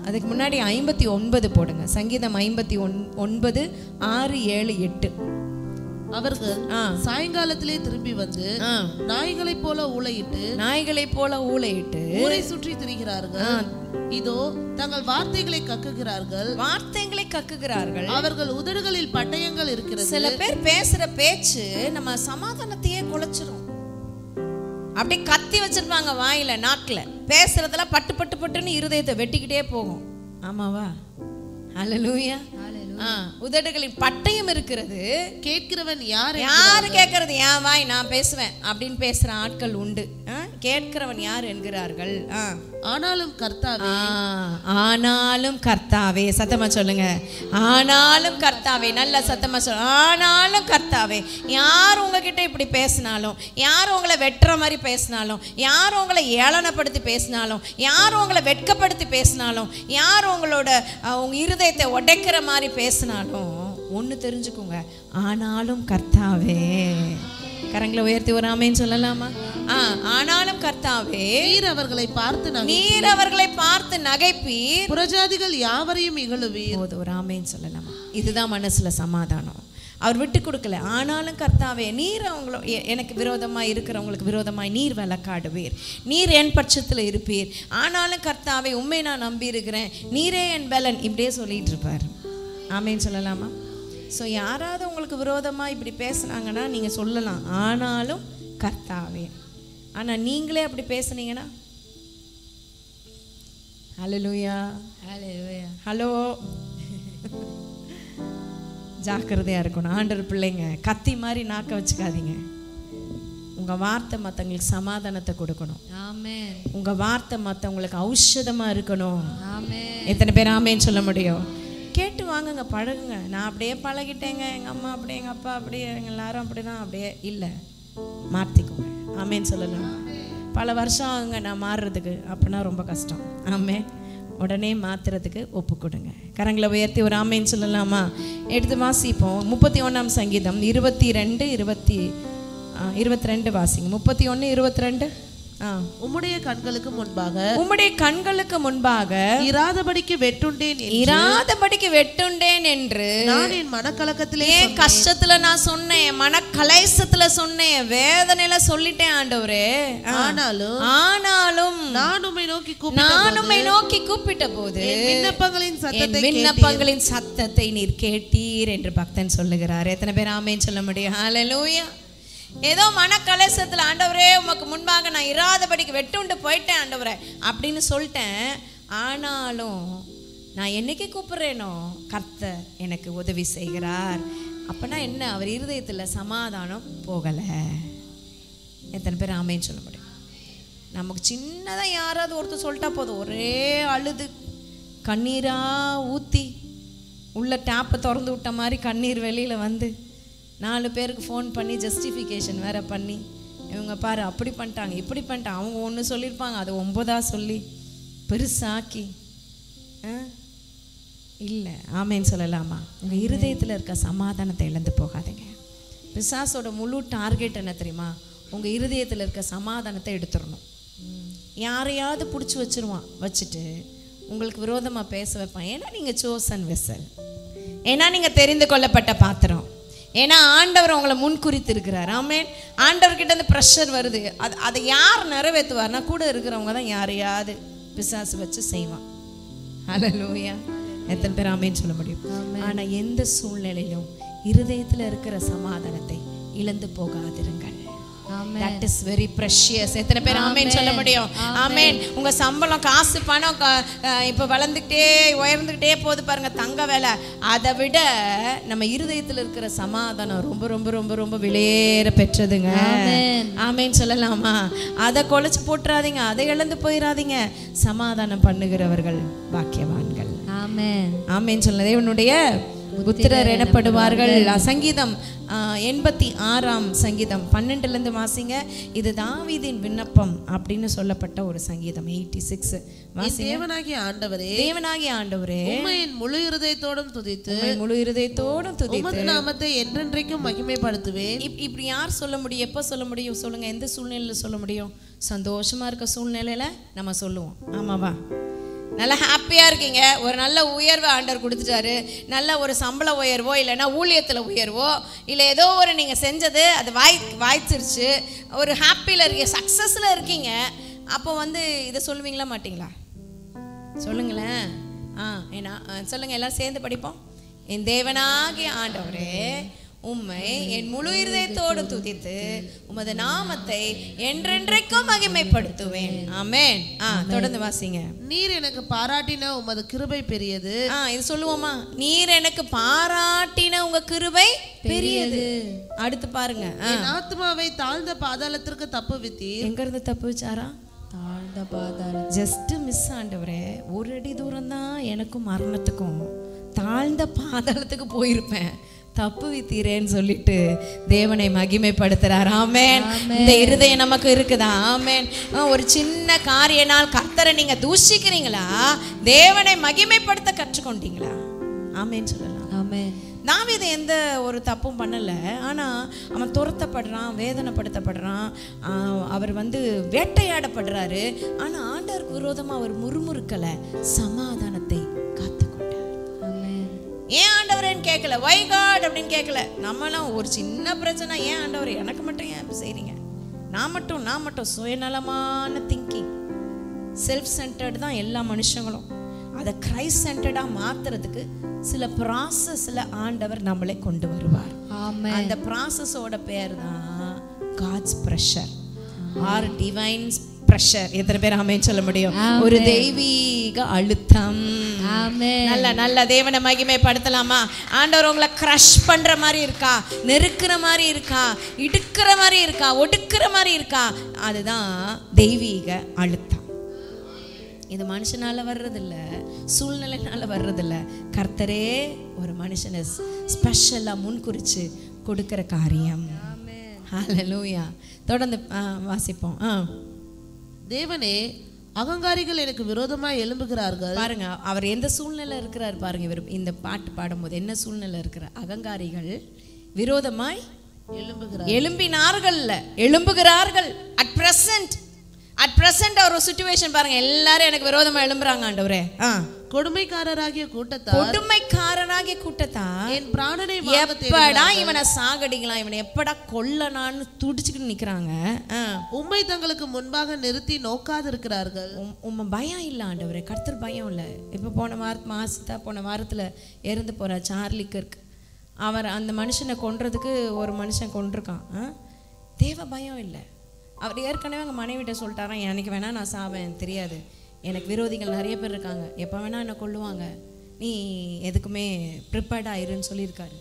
அதுக்கு முன்னாடி 59 போடுங்க. சங்கீதம் 59 6 7 8. அவர்கள் சாயங்காலத்திலே திரும்பி வந்து நாய்களைப் போல ஊளையிட்டு ஊரை சுற்றி திரிகிறார்கள். இதோ தங்கள் வார்த்தைகளை கக்குகிறார்கள். அவர்கள் உதடுகளில் பட்டயங்கள் இருக்கிறது. சில பேர் பேசுற பேச்சு நம்ம சமாதானத்தையே குலைச்சிரும். அப்படியே கத்தி வச்சிருப்பாங்க வாயில, நாக்குல பேசுறதுல பட்டு பட்டு பட்டுன்னு இருதயத்தை வெட்டிக்கிட்டே போகும். ஆமாவா? ஹல்லேலூயா. உதடுகளின் பட்டயம் இருக்கிறது. கேட்கிறவன் யாரு கேட்கறது? என் வாய், நான் பேசுவேன் அப்படின்னு பேசுற ஆட்கள் உண்டு. கேட்கிறவன் யார் என்கிறார்கள். ஆனாலும் கர்த்தாவே, சத்தமா சொல்லுங்க. ஆனாலும் கர்த்தாவே, நல்ல சத்தமா சொல்லுங்க. ஆனாலும் கர்த்தாவே, யார் உங்ககிட்ட இப்படி பேசினாலும், யார் உங்களை வெட்டுற மாதிரி பேசினாலும், யார் உங்களை ஏளனப்படுத்தி பேசினாலும், யார் உங்களை வெட்கப்படுத்தி பேசினாலும், யார் உங்களோட உங்க இருதயத்தை உடைக்கிற மாதிரி பேசினாலும் ஒன்று தெரிஞ்சுக்கோங்க, ஆனாலும் கர்த்தாவே. கரங்களை உயர்த்தி ஒரு ஆமென் சொல்லலாமா? ஆனாலும் கர்த்தாவே, நீர் அவர்களை பார்த்து நகைப்பீர், புறஜாதிகள் யாவரையும் இகழுவீர். ஒரு ஆமென் சொல்லலாமா? இதுதான் மனசுல சமாதானம். அவர் விட்டு கொடுக்கல. ஆனாலும் கர்த்தாவே, நீர் அவங்கள எனக்கு விரோதமாக இருக்கிறவங்களுக்கு விரோதமாய் நீர் வழக்காடுவீர், நீர் என் பட்சத்தில் இருப்பீர். ஆனாலும் கர்த்தாவே, உண்மை நான் நம்பி இருக்கிறேன், நீரே என் பலன், இப்படியே சொல்லிட்டு இருப்பார். ஆமென் சொல்லலாமா? ஸோ யாராவது உங்களுக்கு விரோதமாக இப்படி பேசுனாங்கன்னா நீங்கள் சொல்லலாம், ஆனாலும் கர்த்தாவே. ஆனால் நீங்களே அப்படி பேசுனீங்கன்னா, ஹல்லேலூயா, ஹல்லேலூயா, ஹலோ, ஜாக்கிரதையாக இருக்கணும். ஆண்டவர் பிள்ளைங்க, கத்தி மாதிரி நாக்க வச்சுக்காதீங்க. உங்கள் வார்த்தை மற்றவங்களுக்கு சமாதானத்தை கொடுக்கணும். ஆமென். உங்கள் வார்த்தை மற்றவங்களுக்கு ஔஷதமாக இருக்கணும். ஆமென். எத்தனை பேர் ஆமென் சொல்ல முடியும்? கேட்டு வாங்குங்க, பழகுங்க. நான் அப்படியே பழகிட்டேங்க, எங்கள் அம்மா அப்படி, எங்கள் அப்பா அப்படி, எங்கள் எல்லாரும் அப்படி தான், அப்படியே இல்லை, மாற்றிக்கோங்க. ஆமேன்னு சொல்லலாம். பல வருஷம் ஆகுங்க நான் மாறுறதுக்கு, அப்படின்னா ரொம்ப கஷ்டம். ஆமே, உடனே மாற்றுறதுக்கு ஒப்பு கொடுங்க. கரங்களை உயர்த்தி ஒரு ஆமேன்னு சொல்லலாமா? எடுத்து வாசிப்போம். 31ஆம் சங்கீதம் 22 22 வாசிங்க. 31 22. உம்முடைய கண்களுக்கு முன்பாக இராதபடிக்கு வெட்டுண்டேன் என்று நான் என் மனக்கலக்கத்திலே, கஷ்டத்துல நான் சொன்னேன், மனக்கலைசத்துல சொன்னேன், வேதனையில சொல்லிட்டேன் ஆண்டவரே. ஆனாலும் நான் உம்மை நோக்கி கூப்பிட்ட போது விண்ணப்பங்களின் சத்தத்தை நீர் கேட்டீர் என்று பக்தன் சொல்லுகிறார். எத்தனை பேர் ஆமென் சொல்ல முடியும்? ஹல்லேலூயா. ஏதோ மனக்கலசத்தில், ஆண்டவரே உமக்கு முன்பாக நான் இராதபடிக்கு வெட்டுண்டு போயிட்டேன் ஆண்டவரே அப்படின்னு சொல்லிட்டேன். ஆனாலும் நான் என்னைக்கு கூப்பிட்றேனோ கர்த்தர் எனக்கு உதவி செய்கிறார். அப்போனா என்ன? அவர் இருதயத்தில் சமாதானம் போகலை. எத்தனை பேர் ஆமைன்னு சொல்ல முடியும்? நமக்கு சின்னதாக யாராவது ஒருத்தர் சொல்லிட்டா போதும், ஒரே அழுது கண்ணீராக ஊற்றி உள்ள டேப்பை திறந்து விட்ட மாதிரி கண்ணீர் வெளியில் வந்து 4 பேருக்கு ஃபோன் பண்ணி ஜஸ்டிஃபிகேஷன் வேறு பண்ணி, இவங்க பாரு அப்படி பண்ணிட்டாங்க, இப்படி பண்ணிட்டாங்க, அவங்க ஒன்று சொல்லியிருப்பாங்க, அது 9ஆ சொல்லி பெருசாக்கி இல்லை. ஆமேன்னு சொல்லலாமா? உங்கள் இருதயத்தில் இருக்க சமாதானத்தை இழந்து போகாதீங்க. பிசாசோட முழு டார்கெட் என்ன தெரியுமா? உங்கள் இருதயத்தில் இருக்க சமாதானத்தை எடுத்துடணும். யாரையாவது பிடிச்சி வச்சுட்டு உங்களுக்கு விரோதமாக பேச வைப்பான். ஏன்னா நீங்கள் சோசன் வெசல், ஏன்னா நீங்கள் தெரிந்து கொள்ளப்பட்ட பாத்திரம், ஏன்னா ஆண்டவர் உங்களை முன்குறித்து இருக்கிறார். ஆமேன். ஆண்டவர்கிட்ட இருந்து ப்ரெஷர் வருது. அதை யார் நிறைவேற்றுவார்னா கூட இருக்கிறவங்க தான் யாரையாவது பிசாசு வச்சு செய்வான். ஹல்லேலூயா. எத்தனை பேர் ஆமேன்னு சொல்ல முடியும்? ஆனால் எந்த சூழ்நிலையிலும் இருதயத்தில் இருக்கிற சமாதானத்தை இழந்து போகாதிருங்கள். That is very precious. எத்தனை பேர் ஆமென் சொல்ல முடியும்? ஆமென். உங்க சம்பளம், காசு, பணம் இப்ப வளர்ந்துட்டே உயர்ந்துட்டே போகுது பாருங்க, தங்க வேலை. அதை விட நம்ம இருதயத்தில் இருக்கிற சமாதானம் ரொம்ப ரொம்ப ரொம்ப ரொம்ப விலையேற பெற்றதுங்க. ஆமென் சொல்லலாமா? அதை கொலைச்சு போட்டுறாதீங்க, அதை இழந்து போயிடாதீங்க. சமாதானம் பண்ணுகிறவர்கள் பாக்கியவான்கள். ஆமென். ஆமென் சொல்ல தேவனுடைய புத்திரர் எனப்படுவார்கள். சங்கீதம் 86 சங்கீதம் 12 வாசிங்க. இது தாவீதின் விண்ணப்பம் அப்படின்னு சொல்லப்பட்ட ஒரு சங்கீதம். 86 வாசிங்க. தேவனாகிய ஆண்டவரே, தேவனாகிய ஆண்டவரே, உம்மை முழு இருதயத்தோடும் துதித்து, முழு இருதயத்தோடும் துதித்து, உம்முடைய நாமத்தை என்றென்றைக்கும் மகிமைப்படுத்துவேன். இப்படி யார் சொல்ல முடியும்? எப்போ சொல்ல முடியும் சொல்லுங்க? எந்த சூழ்நிலையில சொல்ல முடியும்? சந்தோஷமா இருக்க சூழ்நிலையில நம்ம சொல்லுவோம். ஆமாவா? நல்லா ஹாப்பியாக இருக்கீங்க, ஒரு நல்ல உயர்வு ஆண்டவர் கொடுத்துட்டாரு, நல்ல ஒரு சம்பள உயர்வோ இல்லைன்னா ஊழியத்தில் உயர்வோ இல்லை ஏதோ ஒரு நீங்கள் செஞ்சது அது வாய்ச்சிருச்சு, ஒரு ஹாப்பியில் இருக்கீங்க, சக்ஸஸில் இருக்கீங்க. அப்போ இதை சொல்லுவீங்களா மாட்டிங்களா? சொல்லுங்களேன். ஏன்னா சொல்லுங்கள், எல்லாம் சேர்ந்து படிப்போம். என் தேவனாகிய ஆண்டவரே, உம்மை என் முழு இருதயத்தோடு துதித்து உமது நாமத்தை என்றென்றைக்கும் மகிமைப்படுத்துவேன். ஆமென். தொடர்ந்து வாசிங்க. நீர் எனக்கு பாராட்டின உமது கிருபை பெரியது. இது சொல்லுவோமா? நீர் எனக்கு பாராட்டின உங்க கிருபை பெரியது. அடுத்து பாருங்க. என் ஆத்மாவை தாழ்ந்த பாதாளத்திற்கு தப்புவித்தீர். எங்க இருந்து தப்புவிச்சாரா? தாழ்ந்த பாதாளம். ஜஸ்ட் மிஸ் ஆண்டவரே, ஒரு அடி தூரம் தான் எனக்கும் மரணத்துக்கும், தாழ்ந்த பாதாளத்துக்கு போயிருப்பேன், தப்பு வித்தீரேன்னு சொல்லிட்டு தேவனை மகிமைப்படுத்துறார். ஆமென். இந்த இருதயம் நமக்கு இருக்குதா? ஆமென். ஒரு சின்ன காரியனால் கர்த்தரை நீங்க தூஷிக்கிறீங்களா? தேவனை மகிமைப்படுத்த கற்றுக்கொண்டீங்களா? ஆமென் சொல்லலாம். ஆமென். தாவீது எந்த ஒரு தப்பும் பண்ணல, ஆனா அவன் துரத்தப்படுறான், வேதனைப்படுத்தப்படுறான், அவர் வேட்டையாடப்படுறாரு. ஆனா ஆண்டவருக்கு விரோதமா அவர் முறுமுறுக்கல, சமாதானத்தை ஏன் ஆண்டவரேன்னு கேட்கல, வை காட் அப்படின்னு கேட்கல. நம்மளாம் ஒரு சின்ன பிரச்சனை, ஏன் ஆண்டவர் எனக்கு மட்டும் ஏன் செய்றீங்க, நான் மட்டும் சுயநலமான திங்கிங், செல்ஃப் சென்டர்டு தான் எல்லா மனுஷங்களும். அதை கிரைஸ்ட் சென்டர்டாக மாத்துறதுக்கு சில ப்ராசஸ்ல ஆண்டவர் நம்மளை கொண்டு வருவார். அந்த ப்ராசஸோட பேர் தான் God's pressure or divine pressure. எத்தனை பேர் ஆமென் சொல்ல முடியும்? ஒரு தெய்வீக அழுத்தம். நல்ல நல்ல தேவனை மகிமைப்படுத்தலாமா? ஆண்டவர் உங்களை கிரஷ் பண்ற மாதிரி இருக்கா, நெருக்கிற மாதிரி இருக்கா, இடுக்கிற மாதிரி இருக்கா, ஒடுக்கிற மாதிரி இருக்கா, அதுதான் தெய்வீக அழுத்தம். இது மனுஷனால வர்றதில்ல, சூழ்நிலைனால வர்றதில்ல. கர்த்தரே ஒரு மனுஷனை ஸ்பெஷலா முன்குறிச்சு கொடுக்கிற காரியம். ஹல்லேலூயா. தொடர்ந்து வாசிப்போம். தேவனே, அகங்காரிகள் எனக்கு விரோதமாய் எழும்புகிறார்கள். பாருங்க, அவர் எந்த சூழ்நிலை இருக்கிறார் பாருங்க. இவர் இந்த பாட்டு பாடும்போது என்ன சூழ்நிலை இருக்கிறார்? அகங்காரிகள் விரோதமாய் எழும்புகிறார்கள். அட் பிரசன்ட் ஒரு சிச்சுவேஷன் பாருங்க, எல்லாரும் எனக்கு விரோதமா எழும்புறாங்க ஆண்டவரே. கொடுமைக்காரராகிய கூட்டத்தார் என் பிராணனை எப்படா இவனை சாகடிக்கலாம், இவனை எப்படா கொல்லனான்னு துடிச்சுக்கிட்டு நிக்கிறாங்க. உம்மை தங்களுக்கு முன்பாக நிறுத்தி நோக்காது இருக்கிறார்கள். உண்மை பயம் இல்லை ஆண்டவரே, கர்த்தர் பயம் இல்லை. இப்போ போன வாரத்துல இறந்து போற சார்லி கிர்க், அவர் அந்த மனுஷனை கொன்றதுக்கு ஒரு மனுஷன் கொண்டிருக்கான். தேவ பயம் இல்லை. அவர் ஏற்கனவே அவங்க மனைவிட்ட சொல்லிட்டாரான், எனக்கு வேணா நான் சாவேன், தெரியாது, எனக்கு விரோதிகள் நிறைய பேர் இருக்காங்க, எப்போ வேணா என்னை கொல்லுவாங்க, நீ எதுக்குமே ப்ரிப்பேர்டாக இருன்னு சொல்லியிருக்காரு.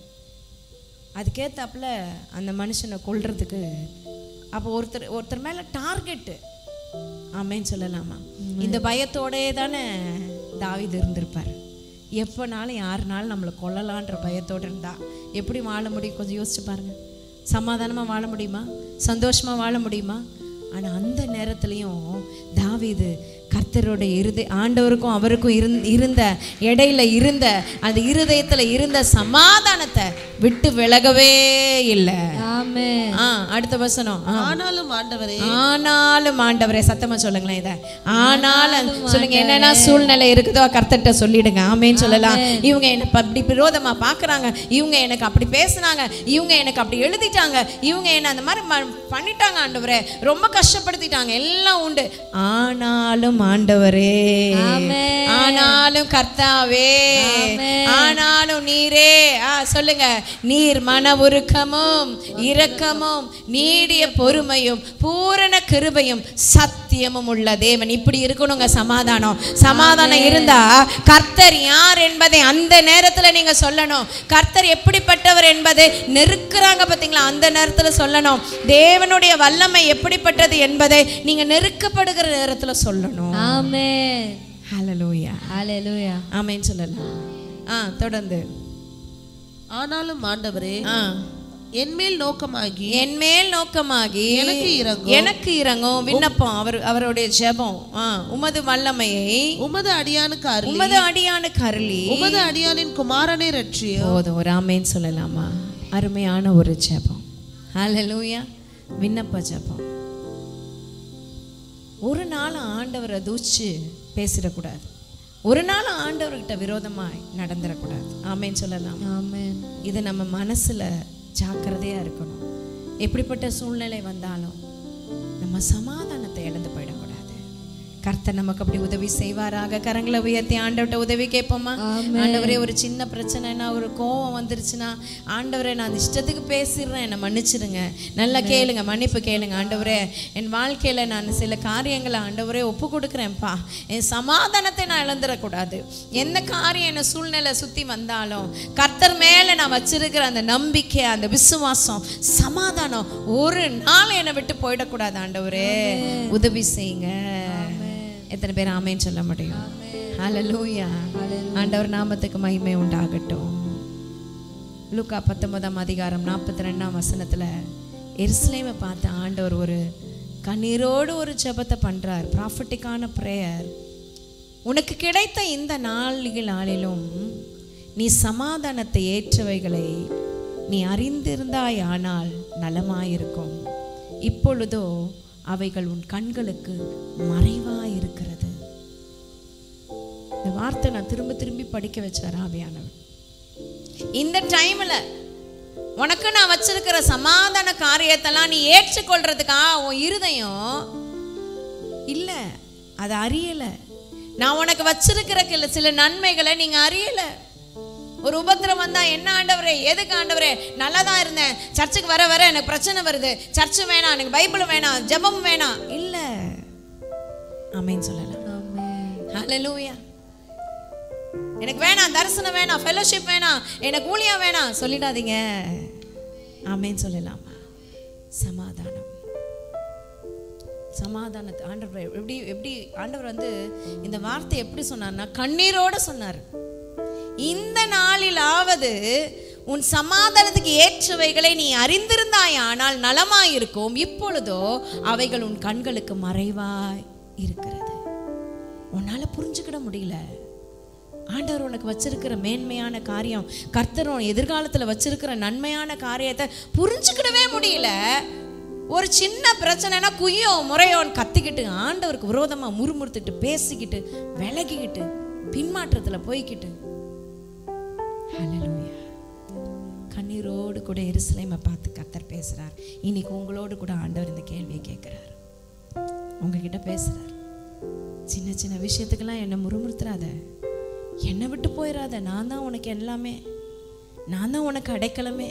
அதுக்கேற்றாப்புல அந்த மனுஷனை கொல்றதுக்கு அப்போ ஒருத்தர் மேலே டார்கெட்டு. ஆமேன்னு சொல்லலாமா? இந்த பயத்தோடே தானே தாவீது இருந்திருப்பார். எப்போனாலும் யாருனாலும் நம்மளை கொல்லலான்ற பயத்தோடு இருந்தா எப்படி வாழ முடியும்? கொஞ்சம் யோசிச்சு பாருங்க. சமாதானமாக வாழ முடியுமா? சந்தோஷமாக வாழ முடியுமா? ஆனால் அந்த நேரத்துலையும் தாவீது கர்த்தரோட ஆண்டவருக்கும் அவருக்கும் இருந்த இடையில இருந்த அந்த இருதயத்துல இருந்த சமாதானத்தை விட்டு விலகவே இல்லை. அடுத்த வசனம். ஆனாலும் ஆண்டவரே, சத்தமா சொல்லுங்களேன் இத. ஆனாலும் சொல்லுங்க, என்னென்ன சூழ்நிலை இருக்குதோ கர்த்தர்ட்ட சொல்லிடுங்க. ஆமேன்னு சொல்லலாம். இவங்க என்ன அப்படி விரோதமா பாக்குறாங்க, இவங்க எனக்கு அப்படி பேசுனாங்க, இவங்க எனக்கு அப்படி எழுதிட்டாங்க, இவங்க என்ன அந்த மாதிரி பண்ணிட்டாங்க ஆண்டவரே, ரொம்ப கஷ்டப்படுத்திட்டாங்க, எல்லாம் உண்டு. ஆனாலும் ஆண்டவரே, ஆமென். ஆனாலும் கர்த்தாவே, ஆமென். ஆனாலும் நீரே. சொல்லுங்க, நீர் மன உருக்கமும் இரக்கமும் நீடிய பொறுமையும் பூரண கிருபையும் சத்தியமும் உள்ள தேவன். இப்படி இருக்கணுங்க சமாதானம். சமாதானம் இருந்தா கர்த்தர் யார் என்பதை அந்த நேரத்துல நீங்க சொல்லணும். கர்த்தர் எப்படிப்பட்டவர் என்பதை நெருக்குறாங்க பாத்தீங்களா, அந்த நேரத்துல சொல்லணும். தேவனுடைய வல்லமை எப்படிப்பட்டது என்பதை நீங்க நெருக்கப்படுகிற நேரத்துல சொல்லணும். ஆமென். ஹல்லேலூயா, ஹல்லேலூயா. ஆமென் சொல்லலாம். தொடர்ந்து. ஆனாலும் ஆண்டவரே, என்மேல் நோக்கமாகி எனக்கு இறங்கும். விண்ணப்பம், அவருடைய ஜெபம். உமது வல்லமையை உமது அடியானுக்கு அருளி உமது அடியானின் குமாரனை ரட்சியும். போதும், ஒரு ஆமென் சொல்லலாமா? அருமையான ஒரு ஜெபம். ஹல்லேலூயா. விண்ணப்ப ஜெபம். ஒரு நாள் ஆண்டவரை தூச்சு பேசிடக்கூடாது. ஒரு நாள் ஆண்டவர்கிட்ட விரோதமாய் நடந்துடக்கூடாது. ஆமென் சொல்லலாம். ஆமென். இது நம்ம மனசுல ஜாக்கிரதையா இருக்கணும். எப்படிப்பட்ட சூழ்நிலை வந்தாலும் நம்ம சமாதானத்தை இழந்து போயிடக்கூடாது. கர்த்தர் நமக்கு அப்படி உதவி செய்வாராக. கரங்களை உயர்த்தி ஆண்டவர்கிட்ட உதவி கேட்போமா? ஆண்டவரே, ஒரு சின்ன பிரச்சனைனா, ஒரு கோவம் வந்துருச்சுன்னா, ஆண்டவரே நான் இஷ்டத்துக்கு பேசிடுறேன், என்னை மன்னிச்சிடுங்க. நல்லா கேளுங்க, மன்னிப்பு கேளுங்க. ஆண்டவரே, என் வாழ்க்கையில நான் சில காரியங்களை ஆண்டவரே ஒப்பு கொடுக்குறேன்ப்பா. என் சமாதானத்தை நான் இழந்துடக்கூடாது. எந்த காரியம் என்ன சூழ்நிலை சுத்தி வந்தாலும் கர்த்தர் மேல நான் வச்சிருக்கிற அந்த நம்பிக்கை, அந்த விசுவாசம், சமாதானம் ஒரு நாள் என்னை விட்டு போயிடக்கூடாது. ஆண்டவரே உதவி செய்யுங்க. எத்தனை பேர் ஆமென் சொல்ல முடியும்? ஹல்லேலூயா. ஆண்டவர் நாமத்துக்கு மகிமை உண்டாகட்டும். லூக்கா 19ஆம் அதிகாரம் 42ஆம் வசனத்துல எருசலேமை பார்த்து ஆண்டவர் ஒரு கண்ணீரோடு ஒரு ஜெபத்தை பண்றார். ப்ராஃபட்டிக்கான பிரேயர். உனக்கு கிடைத்த இந்த நாளிலும் நீ சமாதானத்தை ஏற்றவைகளை நீ அறிந்திருந்தாய், ஆனால் நலமாயிருக்கும். இப்பொழுதோ அவைகள் உன் கண்களுக்கு மறைவாயிருக்கிறது. இந்த வார்த்தை நான் திரும்ப திரும்பி படிக்க வச்சார் ஆவியானவர். இந்த டைம்ல உனக்கு நான் வச்சிருக்கிற சமாதான காரியத்தெல்லாம் நீ ஏற்றுக்கொள்றதுக்கா உன் இருதயம் இல்ல, அதை அறியல. நான் உனக்கு வச்சிருக்கிற சில நன்மைகளை நீங்க அறியல. ஒரு உபத்திரம் வந்தா, என்ன ஆண்டவரே, எதுக்கு ஆண்டவரே, நல்லா தான் இருந்தேன், சர்ச்சுக்கு வர வர எனக்கு பிரச்சனை வருது, சர்ச்சு வேணாம், எனக்கு பைபிள் வேணாம், ஜெபம் வேணாம். இல்ல, ஆமென் சொல்லலாம். ஹல்லேலூயா. எனக்கு வேணாம், தரிசனம் வேணாம், ஃபெலோஷிப் வேணாம், எனக்கு ஊழியம் வேணாம் சொல்லிடாதீங்க. ஆமென் சொல்லலாம். சமாதானம், சமாதானத்தை ஆண்டவர் எப்படி ஆண்டவர் இந்த வார்த்தை எப்படி சொன்னார்னா, கண்ணீரோட சொன்னார். இந்த நாளிலாவது உன் சமாதானத்துக்கு ஏற்றவைகளை நீ அறிந்திருந்தாய், ஆனால் நலமாயிருக்கும். இப்பொழுதோ அவைகள் உன் கண்களுக்கு மறைவாய் இருக்கிறது. உன்னால புரிஞ்சுக்கிட முடியல. ஆண்டவர் உனக்கு வச்சிருக்கிற மேன்மையான காரியம், கர்த்தர் எதிர்காலத்துல வச்சிருக்கிற நன்மையான காரியத்தை புரிஞ்சுக்கிடவே முடியல. ஒரு சின்ன பிரச்சனைனா குய்யோ முறையோன்னு கத்திக்கிட்டு, ஆண்டவருக்கு விரோதமா முறுமுறுத்துட்டு, பேசிக்கிட்டு, விலகிக்கிட்டு, பின்மாற்றத்துல போய்கிட்டு. ஹல்லேலூயா. கண்ணீரோடு கூட எருசலேமை பார்த்து கர்த்தர் பேசுறார். இன்னைக்கு உங்களோடு கூட ஆண்டவர் இந்த கேள்வியை கேட்கிறார், உங்ககிட்ட பேசுறார். சின்ன சின்ன விஷயத்துக்கெல்லாம் என்னை முறுமுறுத்துறாத, என்னை விட்டு போயிடாத. நான் தான் உனக்கு எல்லாமே, நான் தான் உனக்கு அடைக்கலமே.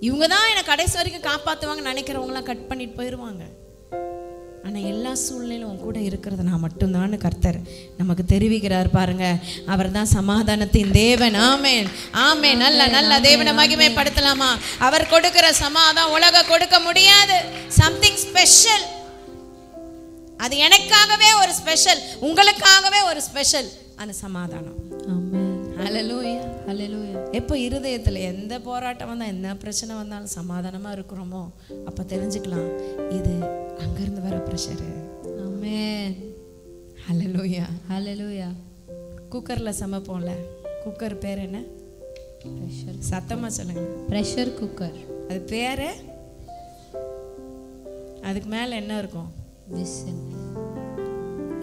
இவங்க தான் என்னை கடைசி வரைக்கும் காப்பாற்றுவாங்க நினைக்கிறவங்களாம் கட் பண்ணிட்டு போயிடுவாங்க. ஆனால் எல்லா சூழ்நிலையும் உன் கூட இருக்கிறது நான் மட்டும்தான் கர்த்தர் நமக்கு தெரிவிக்கிறார். பாருங்க, அவர் தான் சமாதானத்தின் தேவன். ஆமென், ஆமென். நல்ல நல்ல தேவனை மகிமைப்படுத்தலாமா? அவர் கொடுக்கிற சமாதானம் உலக கொடுக்க முடியாது. Something special. அது எனக்காகவே ஒரு ஸ்பெஷல், உங்களுக்காகவே ஒரு ஸ்பெஷல், அந்த சமாதானம். ஆமென். ஹல்லேலூயா, ஹல்லேலூயா. எப்போ இருதயத்தில் எந்த போராட்டம் வந்தால், என்ன பிரச்சனை வந்தாலும் சமாதானமாக இருக்கிறோமோ, அப்போ தெரிஞ்சுக்கலாம் இது அங்கேருந்து வர ப்ரெஷரு. ஆமென். ஹல்லேலூயா, ஹல்லேலூயா. குக்கரில் சமைப்போம்ல, குக்கர் பேர் என்ன? ப்ரெஷர். சத்தமாக சொல்லுங்க. Pressure cooker. அது பேர், அதுக்கு மேலே என்ன இருக்கும்? விசில்.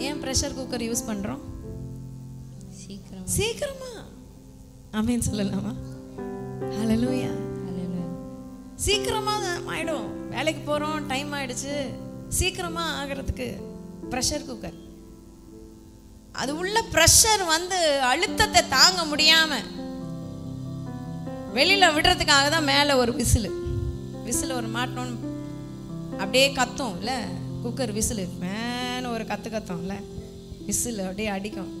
ஏன் ப்ரெஷர் குக்கர் யூஸ் பண்ணுறோம்? சீக்கிரமா. ஆமென் சொல்லலாமா? ஹல்லேலூயா, ஹல்லேலூயா. சீக்கிரமா ஆயிடும். வேலைக்கு போகிறோம், டைம் ஆயிடுச்சு, சீக்கிரமா ஆகிறதுக்கு ப்ரெஷர் குக்கர். அது உள்ள ப்ரெஷர் வந்து அழுத்தத்தை தாங்க முடியாம வெளியில விடுறதுக்காக தான் மேலே ஒரு விசில் ஒரு மாட்டோன்னு அப்படியே கத்தும் இல்லை, குக்கர் விசில் மேலே ஒரு கத்தும்ல, விசில் அப்படியே அடிக்கும்.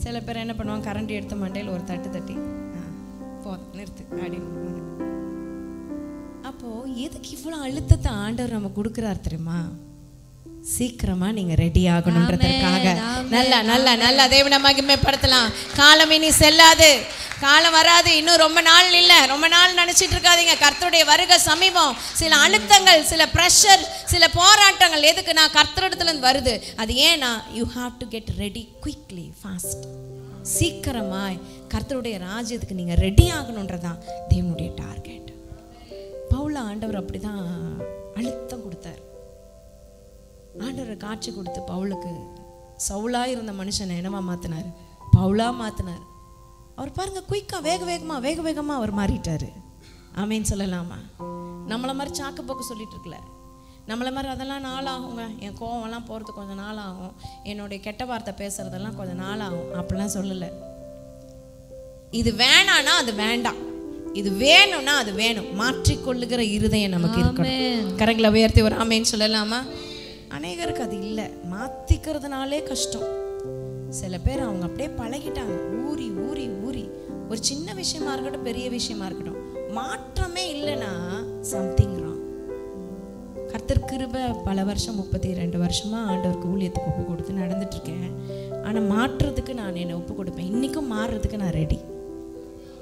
சில பேர் என்ன பண்ணுவாங்க, கரண்ட் எடுத்து மண்டையில் ஒரு தட்டி போதும் நிறுத்து அப்படின்னு. அப்போ எதுக்கு இவ்வளோ அழுத்தத்தை ஆண்டவர் நம்ம கொடுக்குறார் தெரியுமா? சீக்கிரமா நீங்க ரெடி ஆகணும்ன்றதுக்காக. நல்லா நல்லா நல்லா தேவனை மகிமைப்படுத்தலாம். காலம் இனி செல்லாது, காலம் வராது, இன்னும் ரொம்ப நாள் இல்லை, ரொம்ப நாள் நினைச்சிட்டு இருக்காதீங்க. கர்த்தருடைய வருகை சமீபம். சில அழுத்தங்கள், சில ப்ரெஷர், சில போராட்டங்கள் எதுக்குன்னா கர்த்தரிடத்துல இருந்து வருது. அது ஏன்னா you have to get ready quickly, fast. சீக்கிரமாய் கர்த்தருடைய ராஜ்யத்துக்கு நீங்க ரெடி ஆகணுன்றதான் தேவனுடைய டார்கெட். பவுல ஆண்டவர் அப்படிதான் அழுத்தம் கொடுத்தார். ஆண்டவர் காட்சி கொடுத்து பவுலுக்கு சவுலா இருந்த மனுஷனை என்னவா மாத்தினார்? பவுலா மாத்தினார். அவர் பாருங்க, குயிக்கா வேக வேகமா அவர் மாறிட்டாரு. ஆமேன்னு சொல்லலாமா? நம்மளை மாதிரி சாக்கு போக்கு சொல்லிட்டு இருக்கல. நம்மளை மாதிரி அதெல்லாம் நாள் ஆகுங்க, என் கோவம்லாம் போகிறது கொஞ்சம் நாள் ஆகும், என்னுடைய கெட்ட வார்த்தை பேசுறதெல்லாம் கொஞ்சம் நாள் ஆகும் அப்படிலாம் சொல்லலை. இது வேணான்னா அது வேண்டாம், இது வேணும்னா அது வேணும். மாற்றிக்கொள்ளுகிற இருதயம் நமக்கு இருக்கணும். கரங்களை உயர்த்தி ஒரு ஆமேன்னு சொல்லலாமா? அநேகருக்கு அது இல்லை, மாற்றிக்கிறதுனாலே கஷ்டம். சில பேர் அவங்க அப்படியே பழகிட்டாங்க, ஊறி ஊறி ஊறி. ஒரு சின்ன விஷயமா இருக்கட்டும், பெரிய விஷயமா இருக்கட்டும், மாற்றமே இல்லைன்னா சம்திங் ராங். கர்த்தர் கிருபை பல வருஷம், 32 வருஷமா ஆண்டவருக்கு ஊழியத்துக்கு ஒப்பு கொடுத்து நடந்துட்டு இருக்கேன். ஆனால் மாற்றுறதுக்கு நான் என்னை ஒப்பு கொடுப்பேன். இன்றைக்கும் மாறுறதுக்கு நான் ரெடி.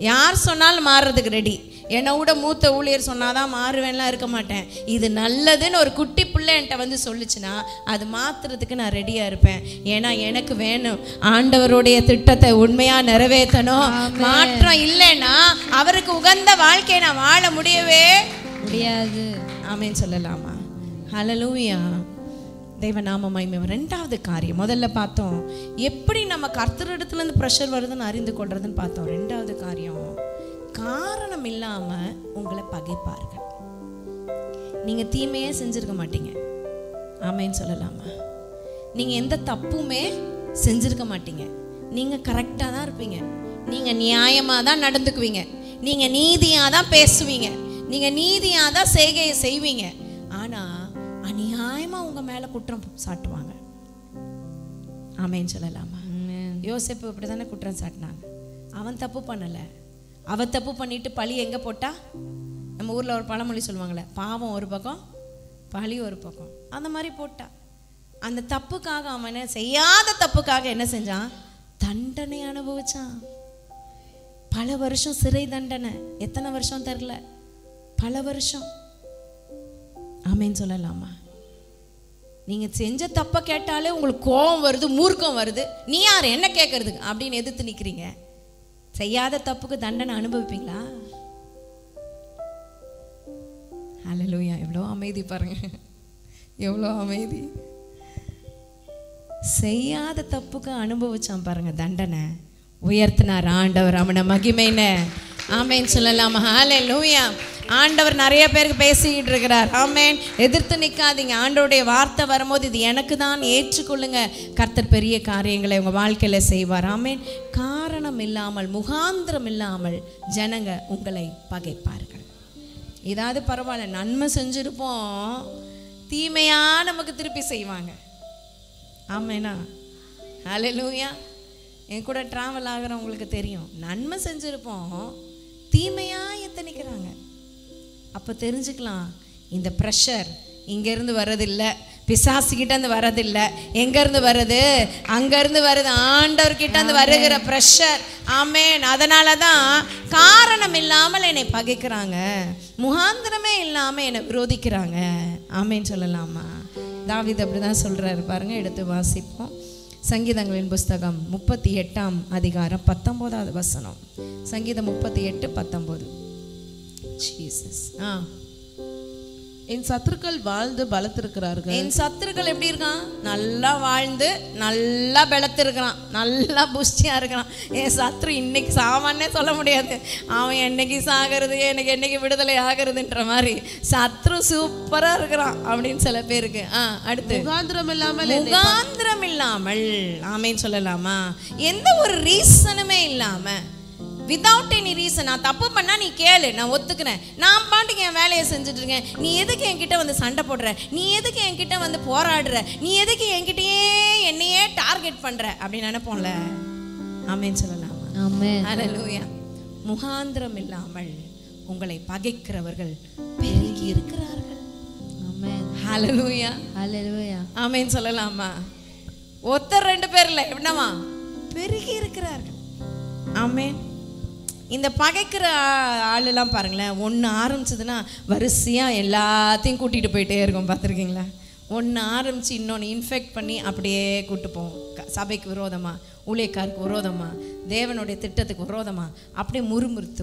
யார் சொன்னாலும் மாறுறதுக்கு ரெடி. என்னை விட மூத்த ஊழியர் சொன்னாதான் மாறுவேன்லாம் இருக்க மாட்டேன். இது நல்லதுன்னு ஒரு குட்டி பிள்ளை என்கிட்ட வந்து சொல்லிச்சுன்னா அது மாற்றுறதுக்கு நான் ரெடியாக இருப்பேன். ஏன்னா எனக்கு வேணும் ஆண்டவருடைய திட்டத்தை உண்மையாக நிறைவேற்றணும். மாற்றம் இல்லைன்னா அவருக்கு உகந்த வாழ்க்கையை நான் வாழ முடியவே முடியாது. ஆமேன்னு சொல்லலாமா? ஹல்லேலூயா. தேவநாம மகிமை. ரெண்டாவது காரியம், முதல்ல பார்த்தோம் எப்படி நம்ம கர்த்தரிடத்துலேருந்து ப்ரெஷர் வருதுன்னு அறிந்து கொள்றதுன்னு பார்த்தோம். ரெண்டாவது காரியம், காரணம் இல்லாமல் உங்களை பகைப்பார்கள். நீங்கள் தீமையே செஞ்சுருக்க மாட்டீங்க. ஆமேன்னு சொல்லலாமா? நீங்கள் எந்த தப்புமே செஞ்சுருக்க மாட்டீங்க. நீங்கள் கரெக்டாக தான் இருப்பீங்க. நீங்கள் நியாயமாக தான் நடந்துக்குவீங்க. நீங்கள் நீதியாக தான் பேசுவீங்க. நீங்கள் நீதியாக தான் செய்கையை செய்வீங்க. ஆனால் அநியாயமாக உங்கள் மேலே குற்றம் சாட்டுவாங்க. ஆமேன்னு சொல்லலாமா? யோசேப்பு அப்படி தானே குற்றம் சாட்டினாங்க. அவன் தப்பு பண்ணலை, அவ தப்பு பண்ணிட்டு பழி எங்கே போட்டா? நம்ம ஊரில் ஒரு பழமொழி சொல்லுவாங்களே, பாவம் ஒரு பக்கம் பழி ஒரு பக்கம். அந்த மாதிரி போட்டா. அந்த தப்புக்காக அவன் செய்யாத தப்புக்காக என்ன செஞ்சான்? தண்டனை அனுபவிச்சான். பல வருஷம் சிறை தண்டனை. எத்தனை வருஷம் தெரில, பல வருஷம். ஆமேன்னு சொல்லலாமா? நீங்க செஞ்ச தப்ப கேட்டாலே உங்களுக்கு கோபம் வருது, மூர்க்கம் வருது. நீ யார் என்ன கேட்கறதுக்கு அப்படின்னு எதிர்த்து நிக்கிறீங்க. செய்யாத தப்புக்கு தண்டனை அனுபவிப்பீங்களா? ஹல்லேலூயா. எவ்வளோ அமைதி பாருங்க, எவ்வளோ அமைதி. செய்யாத தப்புக்கு அனுபவிச்சான் பாருங்க தண்டனை. உயர்த்தினார் ஆண்டவர் அவனை மகிமைன்னு. ஆமேன்னு சொல்லலாமா? ஹல்லேலூயா. ஆண்டவர் நிறைய பேருக்கு பேசிக்கிட்டு இருக்கிறார். ஆமேன். எதிர்த்து நிற்காதீங்க. ஆண்டவருடைய வார்த்தை வரும்போது இது எனக்கு தான் ஏற்றுக்கொள்ளுங்க. கர்த்தர் பெரிய காரியங்களை உங்கள் வாழ்க்கையில் செய்வார். ஆமேன். காரணம் இல்லாமல், முகாந்திரம் இல்லாமல் ஜனங்க உங்களை பகைப்பார்கள். ஏதாவது பரவாயில்ல, நன்மை செஞ்சுருப்போம், தீமையா நமக்கு திருப்பி செய்வாங்க. ஆமேனா? ஹல்லேலூயா. என் கூட ட்ராவல் ஆகிறவங்களுக்கு தெரியும், நன்மை செஞ்சுருப்போம், தீமையா எத்தனைக்கிறாங்க. அப்போ தெரிஞ்சுக்கலாம், இந்த ப்ரெஷர் இங்கேருந்து வரதில்லை, பிசாசுக்கிட்டேருந்து வரதில்லை. எங்கேருந்து வருது? அங்கேருந்து வருது, ஆண்டவர்கிட்டேருந்து வருகிற ப்ரெஷர். ஆமேன். அதனால தான் காரணம் இல்லாமல் என்னை பகைக்கிறாங்க, முகாந்திரமே இல்லாமல் என்னை விரோதிக்கிறாங்க. ஆமேன்னு சொல்லலாமா? தாவீது அப்படி தான் சொல்கிறாரு பாருங்க. எடுத்து வாசிப்போம். சங்கீதங்களின் புஸ்தகம் 38ஆம் அதிகாரம் 19வது வசனம். சங்கீதம் 38:19. ஜீசஸ். என் சத்துருக்கள் வாழ்ந்து பலத்திருக்கிறார்கள். என் சத்துருக்கள் எப்படி இருக்கான்? நல்லா வாழ்ந்து நல்லா பலத்திருக்கிறான், நல்லா புஷ்டியா இருக்கிறான். என் சத்துரு இன்னைக்கு சாமானே சொல்ல முடியாது, அவன் என்னைக்கு சாகிறது எனக்கு என்னைக்கு விடுதலை ஆகிறதுன்ற மாதிரி சத்ரு சூப்பரா இருக்கிறான் அப்படின்னு சில பேருக்கு. அடுத்து முகாந்திரம் இல்லாமல் ஆமேன்னு சொல்லலாமா? எந்த ஒரு ரீசனுமே இல்லாம, வித்தவுட் எனி ரீசன். நான் தப்பு பண்ணா நீ கேளு, நான் ஒத்துக்கிறேன், நான் பாட்டுக்கு என் வேலையை செஞ்சுட்டு இருக்கேன், நீ எதுக்கு என்கிட்ட வந்து சண்டை போடுற, நீ எதுக்கு என்கிட்ட வந்து போராடுற, நீ எதுக்கு என்கிட்டயே என்னையே டார்கெட் பண்ற அப்படின்னு நினைப்போம்ல. ஆமென் சொல்லலாமா? ஆமென். ஹல்லேலூயா. முகாந்திரம் இல்லாமல் உங்களை பகைக்கிறவர்கள் பெருகி இருக்கிறார்கள். ஆமென். ஹல்லேலூயா. ஹல்லேலூயா. ஆமென் சொல்லலாமா? ஒருத்தர் ரெண்டு பேர்ல என்னவா? பெருகி இருக்கிறார்கள். ஆமென். இந்த பகைக்கிற ஆளெல்லாம் பாருங்களேன், ஒன்று ஆரம்பிச்சதுன்னா வரிசையாக எல்லாத்தையும் கூட்டிகிட்டு போயிட்டே இருக்கும். பார்த்துருக்கீங்களா? ஒன்று ஆரம்பித்து இன்னொன்று இன்ஃபெக்ட் பண்ணி அப்படியே கூட்டு போவோம். சபைக்கு விரோதமாக, ஊழியக்காருக்கு விரோதமாக, தேவனுடைய திட்டத்துக்கு விரோதமாக அப்படியே முறுமுறுத்து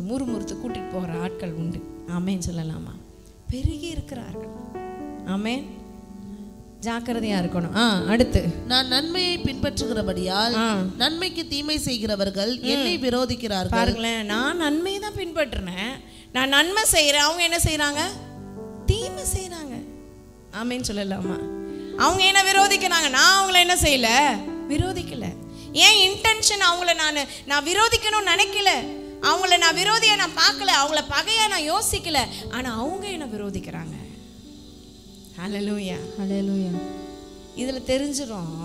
கூட்டிகிட்டு போகிற ஆட்கள் உண்டு. ஆமேன்னு சொல்லலாமா? பெருகி இருக்கிறார்கள். ஆமேன். ஜாக்கிரதையா இருக்கணும். அடுத்து, நான் நன்மையை பின்பற்றுகிறபடியால் நன்மைக்கு தீமை செய்கிறவர்கள் என்னை விரோதிக்கிறார்கள். பாருங்களேன், நான் நன்மையை தான் பின்பற்றுனேன், நான் நன்மை செய்யறேன், அவங்க என்ன செய்யறாங்க? தீமை செய்யறாங்க. ஆமேன்னு சொல்லலாமா? அவங்க என்ன விரோதிக்கிறாங்க, நான் அவங்கள என்ன செய்யல, விரோதிக்கல. ஏன் இன்டென்ஷன் அவங்கள நான் விரோதிக்கணும்னு நினைக்கல, அவங்கள நான் விரோதியா நான் பார்க்கல, அவங்கள பகையா நான் யோசிக்கல, ஆனா அவங்க என்ன விரோதிக்கிறாங்க. ஹல்லேலூயா. ஹல்லேலூயா. இதுல தெரிஞ்சிரும்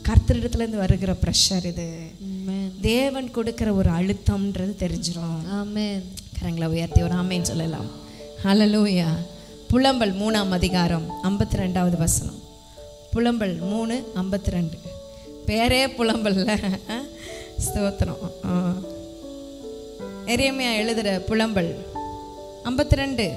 கர்த்தரிடத்துல இருந்து வருகிற பிரஷர், இது தேவன் கொடுக்கிற ஒரு அழுத்தம்ன்றது தெரிஞ்சிரும். ஆமென். கரங்களை உயர்த்தி ஒரு ஆமென் சொல்லலாம். ஹல்லேலூயா. புலம்பல் 3ஆம் அதிகாரம் 52வது வசனம். புலம்பல் 3:52. பேரே புலம்பல்ல. ஸ்தோத்திரம். எரேமியா எழுதுற புலம்பல் 52.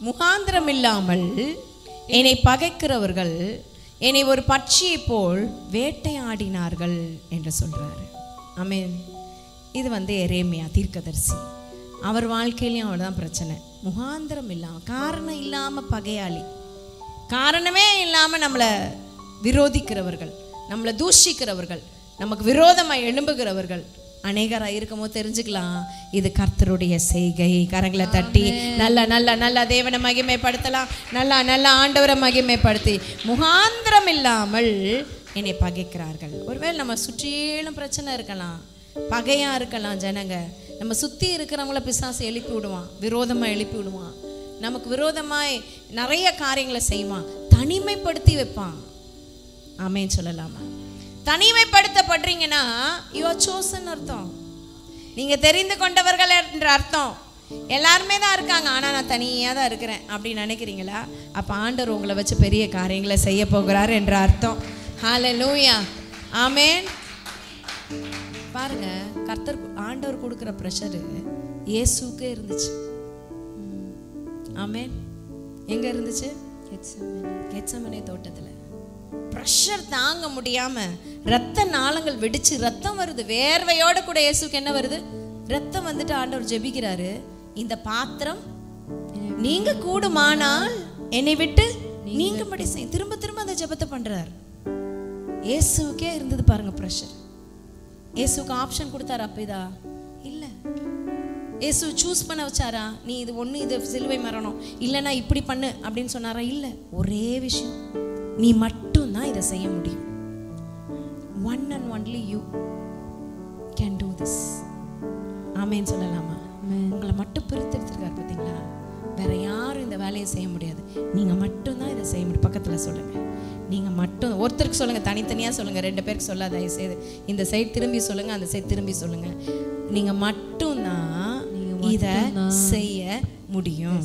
முகாந்திரம் இல்லாமல் என்னை பகைக்கிறவர்கள் என்னை ஒரு பட்சியை போல் வேட்டையாடினார்கள் என்று சொல்றாரு. ஆமென். இது எரேமியா தீர்க்கதரிசி. அவர் வாழ்க்கையிலையும் அவ்வளோதான் பிரச்சனை. முகாந்திரம் இல்லாமல், காரணம் இல்லாமல் பகையாளி, காரணமே இல்லாமல் நம்மளை விரோதிக்கிறவர்கள், நம்மளை தூஷிக்கிறவர்கள், நமக்கு விரோதமாக எழும்புகிறவர்கள் அநேகராக இருக்கும்போது தெரிஞ்சுக்கலாம் இது கர்த்தருடைய செய்கை. கரங்களை தட்டி நல்ல நல்ல நல்ல தேவனை மகிமைப்படுத்தலாம். நல்ல ஆண்டவரை மகிமைப்படுத்தி, முகாந்திரம் இல்லாமல் என்னை பகைக்கிறார்கள். ஒருவேளை நம்ம சுற்றிலும் பிரச்சனை இருக்கலாம், பகையா இருக்கலாம், ஜனங்க நம்ம சுற்றி இருக்கிறவங்கள பிசாசு எழுப்பி விடுவான், விரோதமாக எழுப்பி விடுவான், நமக்கு விரோதமாய் நிறைய காரியங்களை செய்வான், தனிமைப்படுத்தி வைப்பான். ஆமென் சொல்லலாமா? தனிமைப்படுத்தப்படுறீங்கன்னா யூ ஆர் சோசன் அர்த்தம், நீங்க தெரிந்து கொண்டவர்கள் என்ற அர்த்தம். எல்லாருமே தான் இருக்காங்க, ஆனா நான் தனியாக தான் இருக்கிறேன் அப்படின்னு நினைக்கிறீங்களா? அப்ப ஆண்டவர் உங்களை வச்சு பெரிய காரியங்களை செய்ய போகிறார் என்ற அர்த்தம். ஹல்லேலூயா. ஆமென். பாருங்க, கர்த்தர் ஆண்டவர் கொடுக்கிற பிரஷர் இயேசுக்கே இருந்துச்சு. ஆமென். எங்க இருந்துச்சு? கெத்செமனே தோட்டத்துல. பிரஷர் தாங்க முடியாம ரத்த நாளங்கள் வெடிச்சு ரத்தம் வருது, வேர்வையோட கூட இயேசுக்கு என்ன வருது? ரத்தம் வந்துட்டு ஆண்டவர் ஜெபிக்கிறாரு, இந்த பாத்திரம் நீங்க கூடுமானால் என்னை விட்டு நீங்கும்படி செய்யும். திரும்ப திரும்ப அந்த ஜெபத்தை பண்றாரு. இயேசுக்கே இருந்தது பாருங்க பிரஷர். இயேசுக்கு ஆப்ஷன் கொடுத்தாரா அப்பா? இல்ல. இயேசு சூஸ் பண்ண வச்சாரா? நீ இது ஒண்ணு, இது சிலுவை மரணம், இல்லைன்னா இப்படி பண்ணு அப்படின்னு சொன்னாரா? இல்ல. ஒரே விஷயம், நீ மட்டும் தான் இதை செய்ய முடியும். One and only you can do this. ஆமென் சொல்லலாமா? உங்களை மட்டும் பிரித்தெடுத்திருக்காரு பார்த்தீங்களா? வேற யாரும் இந்த வேலையை செய்ய முடியாது, நீங்க மட்டும் தான் இதை செய்ய முடியும். பக்கத்துல சொல்லுங்க, நீங்க மட்டும். ஒருத்தருக்கு சொல்லுங்க, தனித்தனியா சொல்லுங்க, 2 பேருக்கு சொல்லாத தயவு செய்து. இந்த சைடு திரும்பி சொல்லுங்க, அந்த சைடு திரும்பி சொல்லுங்க. நீங்க மட்டும் தான் இதை செய்ய முடியும்.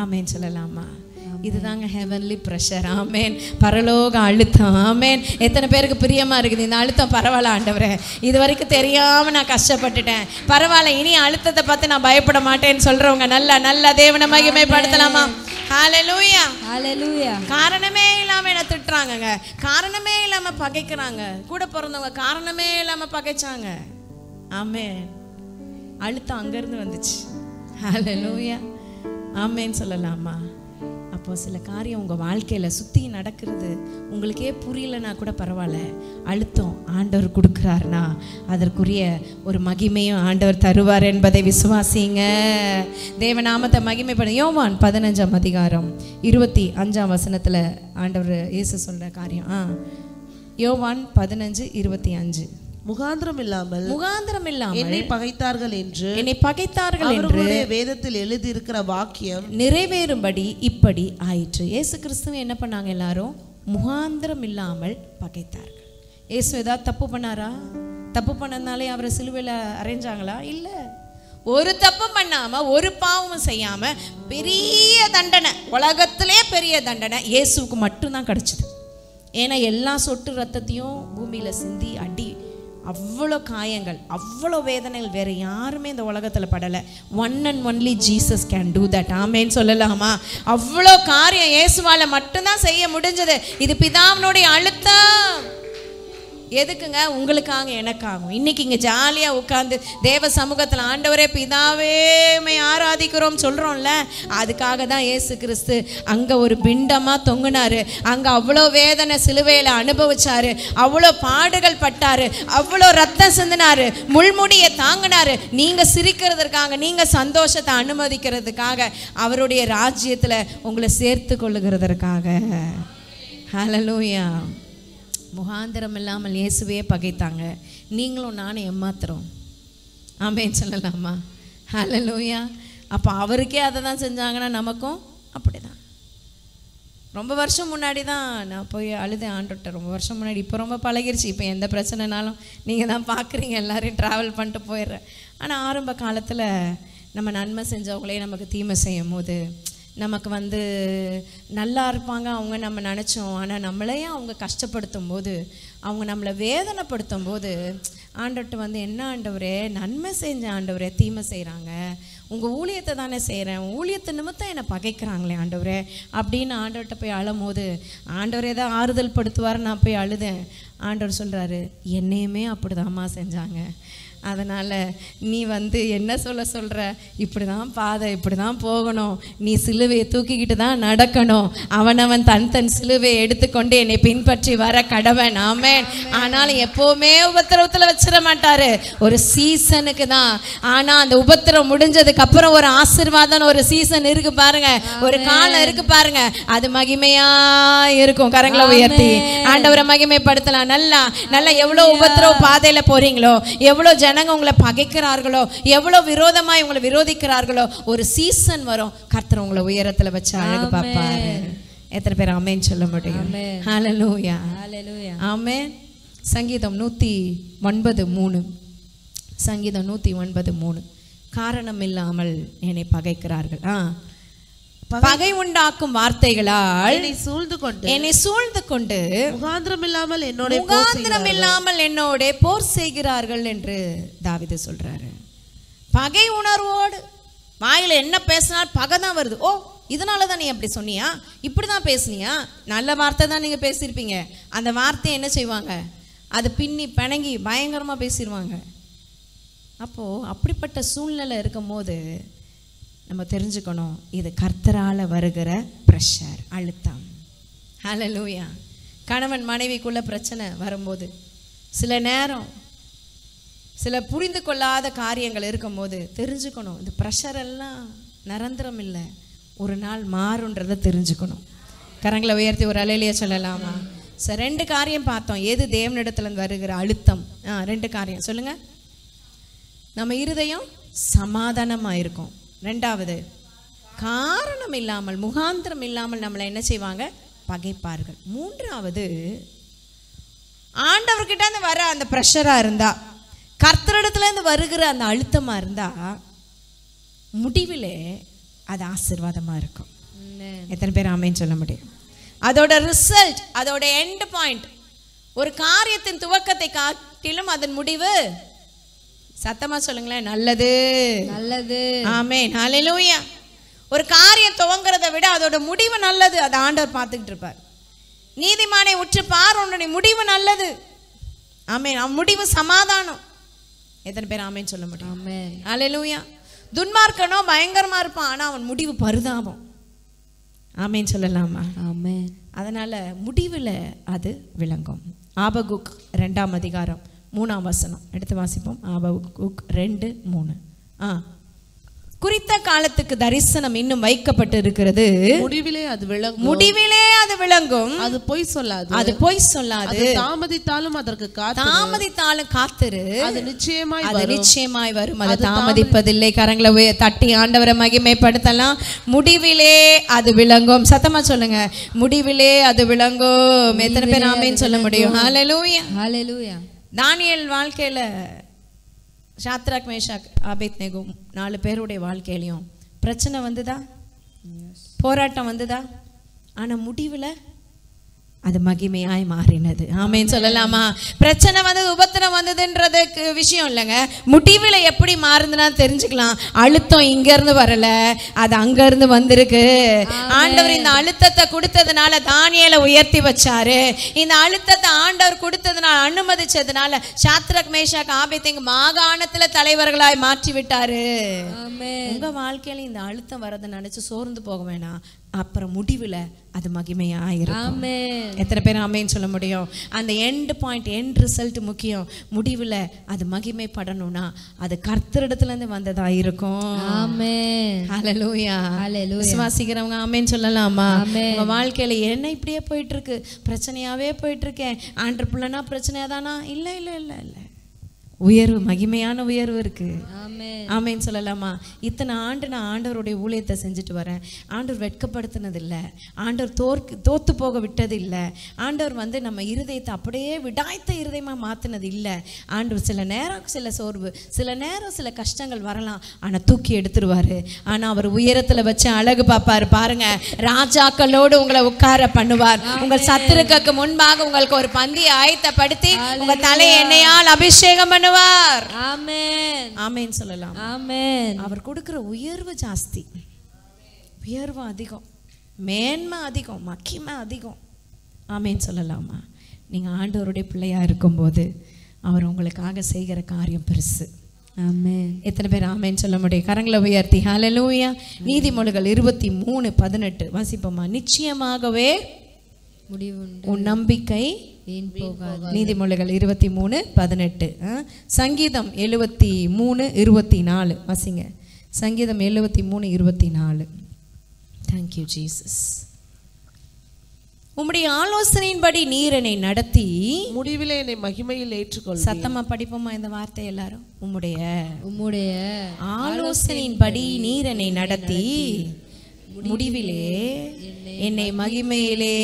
ஆமென் சொல்லலாமா? இதுதாங்க ஹெவன்லி பிரஷர். ஆமென். பரலோக அழுத்தம். ஆமென். எத்தனை பேருக்கு பிரியமா இருக்குது இந்த அழுத்தம்? பரவாயில்ல ஆண்டவரே, இது வரைக்கும் தெரியாம நான் கஷ்டப்பட்டுட்டேன், பரவாயில்ல, இனி அழுத்தத்தை பார்த்து நான் பயப்பட மாட்டேன்னு சொல்றவங்க நல்ல நல்ல தேவனை மகிமைப்படுத்தலாமா? ஹalleluya. ஹalleluya. காரணமே இல்லாம என்ன திட்டுறாங்கங்க, காரணமே இல்லாம பகைக்கிறாங்க. கூட பிறந்தவங்க காரணமே இல்லாம பகைச்சாங்க. ஆமென். அழுத்தம் அங்க இருந்து வந்துச்சு. ஹalleluya. ஆமென் சொல்லலாமா? அப்போ சில காரியம் உங்கள் வாழ்க்கையில் சுற்றி நடக்கிறது உங்களுக்கே புரியலன்னா கூட பரவாயில்ல, அழுத்தம் ஆண்டவர் கொடுக்குறாருனா அதற்குரிய ஒரு மகிமையும் ஆண்டவர் தருவார் என்பதை விசுவாசிங்க. தேவநாமத்தை மகிமைப்பட. யோவான் 15ஆம் அதிகாரம் 25ஆம் வசனத்தில் ஆண்டவர் இயேசு சொல்கிற காரியம். யோவான் 15:25. முகாந்திரம் இல்லாமல் என்னை பகைத்தார்கள் என்று அவர்களுடைய வேதத்தில் எழுதியிருக்கிற வாக்கியம் நிறைவேறும்படி இப்படி ஆயிற்று. இயேசு கிறிஸ்துவ என்ன பண்ணாங்க? எல்லாரும் முகாந்திரம் இல்லாமல் பகைத்தார்கள். இயேசு ஏதாவது தப்பு பண்ணாரா? தப்பு பண்ணனாலே அவரை சிலுவையில் அறைஞ்சாங்களா? இல்லை. ஒரு தப்பு பண்ணாம, ஒரு பாவமும் செய்யாம பெரிய தண்டனை, உலகத்திலே பெரிய தண்டனை இயேசுவுக்கு மட்டும்தான் கிடைச்சது. ஏன்னா எல்லா சொட்டு ரத்தத்தையும் பூமியில சிந்தி அடி, அவ்வளோ காயங்கள், அவ்வளோ வேதனைகள் வேற யாருமே இந்த உலகத்தில் படலை. One and only Jesus can do that. ஆமேன்னு சொல்லலாமா? அவ்வளோ காரியம் இயேசுவால மட்டும்தான் செய்ய முடிஞ்சது. இது பிதாவினுடைய அழுத்தம். எதுக்குங்க? உங்களுக்காக, எனக்காகும். இன்னைக்கு இங்கே ஜாலியாக உட்காந்து தேவ சமூகத்தில் ஆண்டவரே பிதாவே ஆராதிக்கிறோம் சொல்கிறோம்ல, அதுக்காக தான் இயேசு கிறிஸ்து அங்கே ஒரு பிண்டமாக தொங்குனாரு. அங்கே அவ்வளோ வேதனை சிலுவையில் அனுபவிச்சாரு, அவ்வளோ பாடுகள் பட்டாரு, அவ்வளோ ரத்தம் சிந்தினாரு, முள்முடியை தாங்கினாரு. நீங்கள் சிரிக்கிறதுக்காக, நீங்கள் சந்தோஷத்தை அனுமதிக்கிறதுக்காக, அவருடைய ராஜ்யத்தில் உங்களை சேர்த்து கொள்ளுகிறதற்காக. ஹல்லேலூயா. முகாந்திரம் இல்லாமல் இயேசுவே பகைத்தாங்க. நீங்களும் நானும் ஏமாத்துறோம். ஆமென் சொல்லலாமா? ஹல்லேலூயா. அப்போ அவருக்கே அதை தான் செஞ்சாங்கன்னா நமக்கும் அப்படி தான். ரொம்ப வருஷம் முன்னாடி தான் நான் போய் அழுதேன் ஆண்டவர்கிட்ட. ரொம்ப வருஷம் முன்னாடி. இப்போ ரொம்ப பழகிருச்சு. இப்போ எந்த பிரச்சனைனாலும் நீங்கள் தான் பார்க்குறீங்க, எல்லோரையும் ட்ராவல் பண்ணிட்டு போயிடுறேன். ஆனால் ஆரம்ப காலத்தில் நம்ம நன்மை செஞ்சவங்களே நமக்கு தீமை செய்யும் போது நமக்கு நல்லா இருப்பாங்க அவங்க நம்ம நினச்சோம். ஆனால் நம்மளையே அவங்க கஷ்டப்படுத்தும் போது, அவங்க நம்மளை வேதனைப்படுத்தும் போது ஆண்டவர்கிட்ட என்ன ஆண்டவரே, நன்மை செஞ்ச ஆண்டவரே தீமை செய்கிறாங்க, உங்கள் ஊழியத்தை தானே செய்கிறேன், ஊழியத்தை நிமித்தம் என்னை பகைக்கிறாங்களே ஆண்டவரே அப்படின்னு ஆண்டவர்கிட்ட போய் அழும் போது ஆண்டவரே தான் ஆறுதல் படுத்துவார். நான் போய் அழுதேன். ஆண்டவர் சொல்கிறாரு, என்னையுமே அப்படிதாம்மா செஞ்சாங்க, அதனால் நீ என்ன சொல்கிற, இப்படி தான் பாதை, இப்படி தான் போகணும், நீ சிலுவையை தூக்கிக்கிட்டு தான் நடக்கணும், அவனவன் தன் சிலுவையை எடுத்துக்கொண்டு என்னை பின்பற்றி வர கடவன். ஆமென். ஆனாலும் எப்போவுமே உபத்திரவத்தில் வச்சிட மாட்டார், ஒரு சீசனுக்கு தான். ஆனால் அந்த உபத்திரம் முடிஞ்சதுக்கு அப்புறம் ஒரு ஆசீர்வாதம், ஒரு சீசன் இருக்கு பாருங்க, ஒரு காலம் இருக்கு பாருங்க, அது மகிமையா இருக்கும். கரங்களை உயர்த்தி ஆண்டவரை மகிமைப்படுத்தலாம். நல்லா நல்லா எவ்வளோ உபத்திரவ பாதையில் போறீங்களோ, எவ்வளோ ஜனங்க உங்களை பகைக்கிறார்களோ, எவ்வளவு விரோதமாய் உங்களை விரோதிக்கிறார்களோ, ஒரு சீசன் வரும், கர்த்தர் உங்களை உயரத்துல வச்சு அழகு பார்ப்பாரு. எத்தனை பேர் ஆமென் சொல்ல முடியும்? ஹல்லேலூயா. ஆமென். சங்கீதம் 109:3. சங்கீதம் 109:3. காரணம் இல்லாமல் என்னை பகைக்கிறார்கள், பகை உண்டாக்கும் வார்த்தைகளால் என்னை சூழ்ந்து கொண்டு முகாந்திரம் இல்லாமல் என்னோட போர் செய்கிறார்கள் என்று தாவீது சொல்றாரு. பகை உணர்வோடு வாயில என்ன பேசினால் பகை தான் வருது. ஓ, இதனால தான் நீ அப்படி சொன்னியா, இப்படிதான் பேசுனியா, நல்ல வார்த்தை தான் நீங்க பேசியிருப்பீங்க, அந்த வார்த்தையை என்ன செய்வாங்க, அது பின்னி பிணங்கி பயங்கரமா பேசிடுவாங்க. அப்போ அப்படிப்பட்ட சூழ்நிலை இருக்கும் போது நம்ம தெரிஞ்சுக்கணும், இது கர்த்தரால் வருகிற ப்ரெஷர், அழுத்தம். ஹல்லேலூயா. கணவன் மனைவிக்குள்ள பிரச்சனை வரும்போது, சில நேரம் சில புரிந்து கொள்ளாத காரியங்கள் இருக்கும்போது தெரிஞ்சுக்கணும், இந்த ப்ரெஷர் எல்லாம் நிரந்தரம் இல்லை, ஒரு நாள் மாறுன்றதை தெரிஞ்சுக்கணும். கரங்களை உயர்த்தி ஒரு அலையிலேயே சொல்லலாமா? சார், 2 காரியம் பார்த்தோம். எது தேவனிடத்துல வருகிற அழுத்தம்? 2 காரியம் சொல்லுங்க. நம்ம இருதயம் சமாதானமாக இருக்கும். 2வது, காரணம் இல்லாமல் முகாந்திரம் இல்லாமல் நம்மளை என்ன செய்வாங்க, பகைப்பார்கள். 3வது, ஆண்டவர்கிட்ட இருந்து வர அந்த ப்ரெஷரா இருந்தா, கர்த்தரிடத்துல இருந்து வருகிற அந்த அழுத்தமா இருந்தா, முடிவிலே அது ஆசீர்வாதமா இருக்கும். எத்தனை பேர் ஆமென் சொல்ல முடியும்? அதோட ரிசல்ட், அதோட எண்ட் பாயிண்ட், ஒரு காரியத்தின் துவக்கத்தை காட்டிலும் அதன் முடிவு, சத்தமா சொல்லுங்களேன், நல்லது. நல்லது. ஆமென். ஹல்லேலூயா. ஒரு காரியம் துவங்குறத விட அதோட முடிவு நல்லது. அதை ஆண்டவர் பார்த்துக்கிட்டு இருப்பார். நீதிமானை உற்று பார், உன்னுடைய முடிவு நல்லது. ஆமென். அவன் முடிவு சமாதானம். எத்தனை பேர் ஆமென் சொல்ல முடியும்? ஆமென். அல்லேலூயா. துன்மார்க்கனோ பயங்கரமா இருப்பான், ஆனா அவன் முடிவு பரிதாபம். ஆமென் சொல்லலாமா? ஆமென். அதனால முடிவில் அது விளங்கும். ஆபகுக் 2ஆம் அதிகாரம் 3ஆம் வசனம் எடுத்து வாசிப்போம். ஆபகுக் 2:3. குறித்த காலத்துக்கு தரிசனம் இன்னும் வைக்கப்பட்டு இருக்கிறது, முடிவிலே அது விளங்கும். முடிவிலே அது விளங்கும். அது பொய் சொல்லாது. அது பொய் சொல்லாது. தாமதித்தாலும் அதற்கு தாமதித்தாலும் காத்திரு, அது நிச்சயமாய் அது நிச்சயமாய் வரும். அது தாமதிப்பதில்லை. கரங்களை தட்டி ஆண்டவரை மகிமைப்படுத்தலாம். முடிவிலே அது விளங்கும். சத்தமா சொல்லுங்க, முடிவிலே அது விளங்கும். எத்தனை பேர் ஆமென் சொல்ல முடியும்? ஹல்லேலூயா. ஹல்லேலூயா. தானியேல் வாழ்க்கையில சாத்ராக், மேஷாக், ஆபேத்நேகோ 4 பேருடைய வாழ்க்கையிலையும் பிரச்சனை வந்துதா, போராட்டம் வந்துதா, ஆனா முடிவில் அது மகிமையாய் மாறினது. ஆமென் சொல்லலாமா? பிரச்சனை வந்தது, உபத்திரம் வந்ததுன்றதுக்கு விஷயம் இல்லைங்க. முடிவில் எப்படி மாறுதுன்னா தெரிஞ்சுக்கலாம். அழுத்தம் இங்க இருந்து வரல, அது அங்க இருந்து வந்திருக்கு. ஆண்டவர் இந்த அழுத்தத்தை கொடுத்ததுனால தானியேலை உயர்த்தி வச்சாரு. இந்த அழுத்தத்தை ஆண்டவர் கொடுத்ததுனால, அனுமதிச்சதுனால சாத்ராக், மேஷாக், ஆபேத்நேகோ மாகாணத்துல தலைவர்களாய் மாற்றி விட்டாரு. உங்க வாழ்க்கையில இந்த அழுத்தம் வரதை நினைச்சு சோர்ந்து போக வேணாம். அப்புறம் முடிவில் அது மகிமையா இருக்கும். எத்தனை பேர் ஆமென் சொல்ல முடியும்? அந்த எண்ட் பாயிண்ட், எண்ட் ரிசல்ட் முக்கியம். முடிவில் அது மகிமைப்படணும்னா அது கர்த்தரிடத்துல இருந்து வந்ததா இருக்கும். ஆமென். ஹல்லேலூயா. ஹல்லேலூயா. விசுவாசிக்கிறவங்க ஆமென் சொல்லலாமா? உங்க வாழ்க்கையில என்ன இப்படியே போயிட்டு இருக்கு, பிரச்சனையாவே போயிட்டு இருக்கேன், ஆண்டர் பிள்ளைனா பிரச்சனையாதானா? இல்லை இல்லை இல்லை இல்லை, உயர்வு, மகிமையான உயர்வு இருக்கு. ஆமென் சொல்லலாமா? இத்தனை ஆண்டு நான் ஆண்டவருடைய ஊழியத்தை செஞ்சுட்டு வரேன். ஆண்டவர் வெட்கப்படுத்தினதில்லை, ஆண்டவர் தோத்து போக விட்டது இல்லை. ஆண்டவர் நம்ம இருதயத்தை அப்படியே விடாய்த்த இருதயமாக மாற்றினது இல்லை. ஆண்டவர் சில நேரம் சில சோர்வு, சில நேரம் சில கஷ்டங்கள் வரலாம், ஆனால் தூக்கி எடுத்துருவாரு. ஆனால் அவர் உயரத்தில் வச்சு அழகு பார்ப்பார். பாருங்க, ராஜாக்களோடு உங்களை உட்கார பண்ணுவார். உங்கள் சத்துருக்களுக்கு முன்பாக உங்களுக்கு ஒரு பந்தியை ஆயத்தப்படுத்தி உங்கள் தலை எண்ணெயால் அபிஷேகம் பண்ணுவார். ஆமென். ஆமென் சொல்லலாம். ஆமென். அவர் கொடுக்கிற உயர்வு ஜாஸ்தி, உயர்வு அதிகம், மேன்மை அதிகம், மகிமை அதிகம். ஆமென் சொல்லலாமா? நீங்க ஆண்டவருடைய பிள்ளையா இருக்கும்போது அவர் உங்களுக்காக செய்கிற காரியம் பெருசு. ஆமென். எத்தனை பேர் ஆமென் சொல்ல முடியும்? கரங்களை உயர்த்தி ஹல்லேலூயா. நீதிமொழிகள் 23:18 வாசிப்போமா? நிச்சயமாகவே உன் நம்பிக்கை நீதிமொழிகள் 23:18. சங்கீதம் 73:24 வாசிங்க. சங்கீதம் 73:24. Thank you Jesus. உம்முடைய ஆலோசனையின்படி நீர் என்னை நடத்தி முடிவிலே என்னை மகிமையில் ஏற்றுக்கொள். சத்தமா படிப்போமா இந்த வார்த்தை எல்லாரும்? உம்முடைய ஆலோசனையின்படி நீர் என்னை நடத்தி முடிவிலே என்னை மகிமையிலே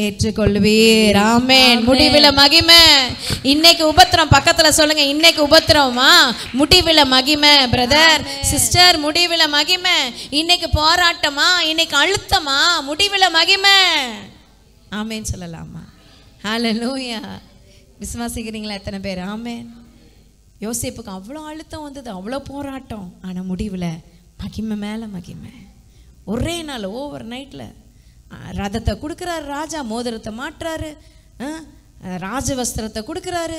ஏற்றுக்கொள்வீர். ஆமென். முடிவில மகிமை. இன்னைக்கு உபத்திரம் பக்கத்துல சொல்லுங்க, இன்னைக்கு உபத்திரமா, முடிவில மகிமை. பிரதர் சிஸ்டர், முடிவில மகிமை. இன்னைக்கு போராட்டமா, இன்னைக்கு அழுத்தமா, முடிவில மகிமை. ஆமென் சொல்லலாமா? ஹல்லேலூயா. விசுவாசிக்கிறீங்களா எத்தனை பேர்? ஆமென். யோசேப்புக்கு அவ்வளோ அழுத்தம் வந்தது, அவ்வளோ போராட்டம், ஆனால் முடிவில் மகிமை மேலே மகிமை. ஒரே நாள், ஓவர் நைட்டில் ரதத்தை கொடுக்குறாரு ராஜா, மோதிரத்தை மாட்டுறாரு, ராஜவஸ்திரத்தை கொடுக்குறாரு.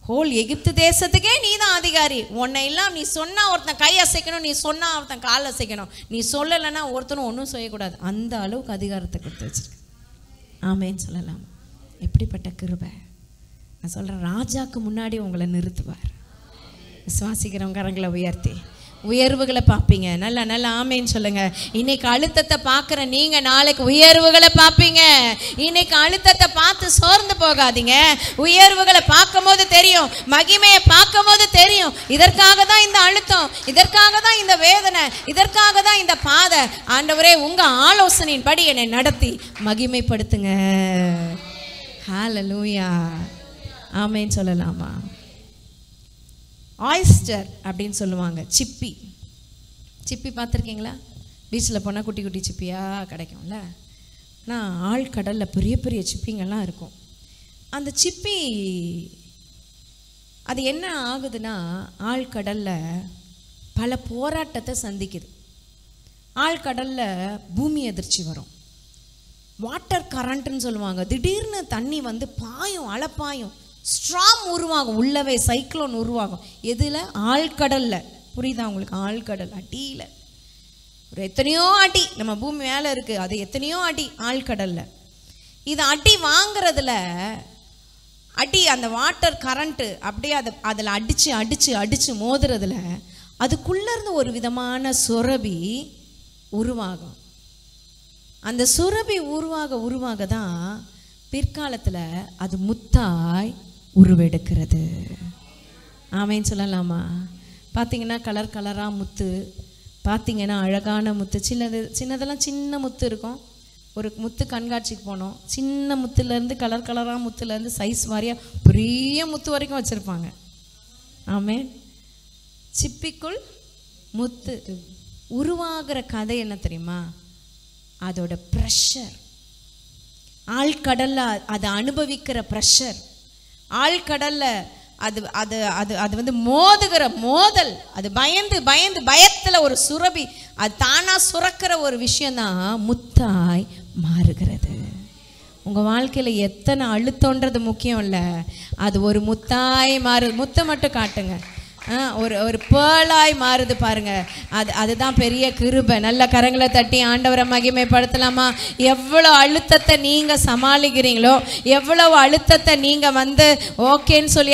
ஹோல் எகிப்து தேசத்துக்கே நீ தான் அதிகாரி. உன்னை எல்லாம் நீ சொன்னா ஒருத்தன் கை அசைக்கணும், நீ சொன்னா ஒருத்தன் கால் அசைக்கணும், நீ சொல்லலைன்னா ஒருத்தனும் ஒன்றும் செய்யக்கூடாது. அந்த அளவுக்கு அதிகாரத்தை கொடுத்து வச்சிருக்கு. ஆமேன்னு சொல்லலாம். எப்படிப்பட்ட கிருபை! நான் சொல்கிறேன், ராஜாக்கு முன்னாடி உங்களை நிறுத்துவார். விசுவாசிக்கிறவங்க கரங்களை உயர்த்தி உயர்வுகளை பார்ப்பீங்க. நல்லா நல்லா ஆமேன்னு சொல்லுங்க. இன்னைக்கு அழுத்தத்தை பார்க்குற நீங்க நாளைக்கு உயர்வுகளை பார்ப்பீங்க. இன்னைக்கு அழுத்தத்தை பார்த்து சோர்ந்து போகாதீங்க. உயர்வுகளை பார்க்கும் போது தெரியும், மகிமையை பார்க்கும் போது தெரியும், இதற்காக தான் இந்த அழுத்தம், இதற்காக தான் இந்த வேதனை, இதற்காக தான் இந்த பாதை. ஆண்டவரே, உங்க ஆலோசனையின் படி என்னை நடத்தி மகிமைப்படுத்துங்க. ஹல்லேலூயா. ஆமேன்னு சொல்லலாமா? ஆயிஸ்டர் அப்படின்னு சொல்லுவாங்க, சிப்பி. சிப்பி பார்த்துருக்கீங்களா? பீச்சில் போனால் குட்டி குட்டி சிப்பியாக கிடைக்கும்ல. ஆனால் ஆழ்கடலில் பெரிய பெரிய சிப்பிங்கெல்லாம் இருக்கும். அந்த சிப்பி அது என்ன ஆகுதுன்னா, ஆழ்கடலில் பல போராட்டத்தை சந்திக்குது. ஆழ்கடல்ல பூமி எதிர்ச்சி வரும். வாட்டர் கரண்ட்னு சொல்லுவாங்க. திடீர்னு தண்ணி வந்து பாயும், அலைப்பாயும், ஸ்ட்ராம் உருவாகும், உள்ளவே சைக்ளோன் உருவாகும். எதில்? ஆழ்கடல்ல. புரியுதா உங்களுக்கு? ஆழ்கடல் அடியில் ஒரு எத்தனையோ அடி, நம்ம பூமி மேலே இருக்குது, அது எத்தனையோ அடி ஆழ்கடல்ல. இது அடி வாங்கிறதுல அடி அந்த வாட்டர் கரண்ட்டு அப்படியே அதில் அடித்து அடித்து அடித்து மோதுறதுல அதுக்குள்ளேருந்து ஒரு விதமான சுரபி உருவாகும். அந்த சுரபி உருவாக தான் பிற்காலத்தில் அது முத்தாய் உருவெடுக்கிறது. ஆமைன்னு சொல்லலாமா? பார்த்தீங்கன்னா கலர் கலராக முத்து, பார்த்தீங்கன்னா அழகான முத்து. சின்னதெல்லாம் சின்ன முத்து இருக்கும். ஒரு முத்து கண்காட்சிக்கு போனோம். சின்ன முத்துலேருந்து கலர் கலராக முத்துலேருந்து சைஸ் வாரியாக பெரிய முத்து வரைக்கும் வச்சுருப்பாங்க. ஆமென். சிப்பிக்குள் முத்து உருவாகிற கதை என்ன தெரியுமா? அதோட ப்ரெஷர், ஆழ்கடல்ல அதை அனுபவிக்கிற ப்ரெஷர், ஆழ்கடல்ல அது அது அது அது வந்து மோதுகிற மோதல், அது பயந்து பயந்து பயத்தில் ஒரு சுரபி அது தானாக சுரக்கிற ஒரு விஷயந்தான் முத்தாய் மாறுகிறது. உங்கள் வாழ்க்கையில் எத்தனை அழுத்தம்ன்றது முக்கியம் இல்லை, அது ஒரு முத்தாய் மாறு. முத்தை மட்டும் காட்டுங்க, ஒரு பேர்லாய் மாறுது பாருங்க. அதுதான் பெரிய கிருபை. நல்ல கரங்களை தட்டி ஆண்டவரை மகிமைப்படுத்தலாமா? எவ்வளோ அழுத்தத்தை நீங்கள் சமாளிக்கிறீங்களோ, எவ்வளவு அழுத்தத்தை நீங்கள் வந்து ஓகேன்னு சொல்லி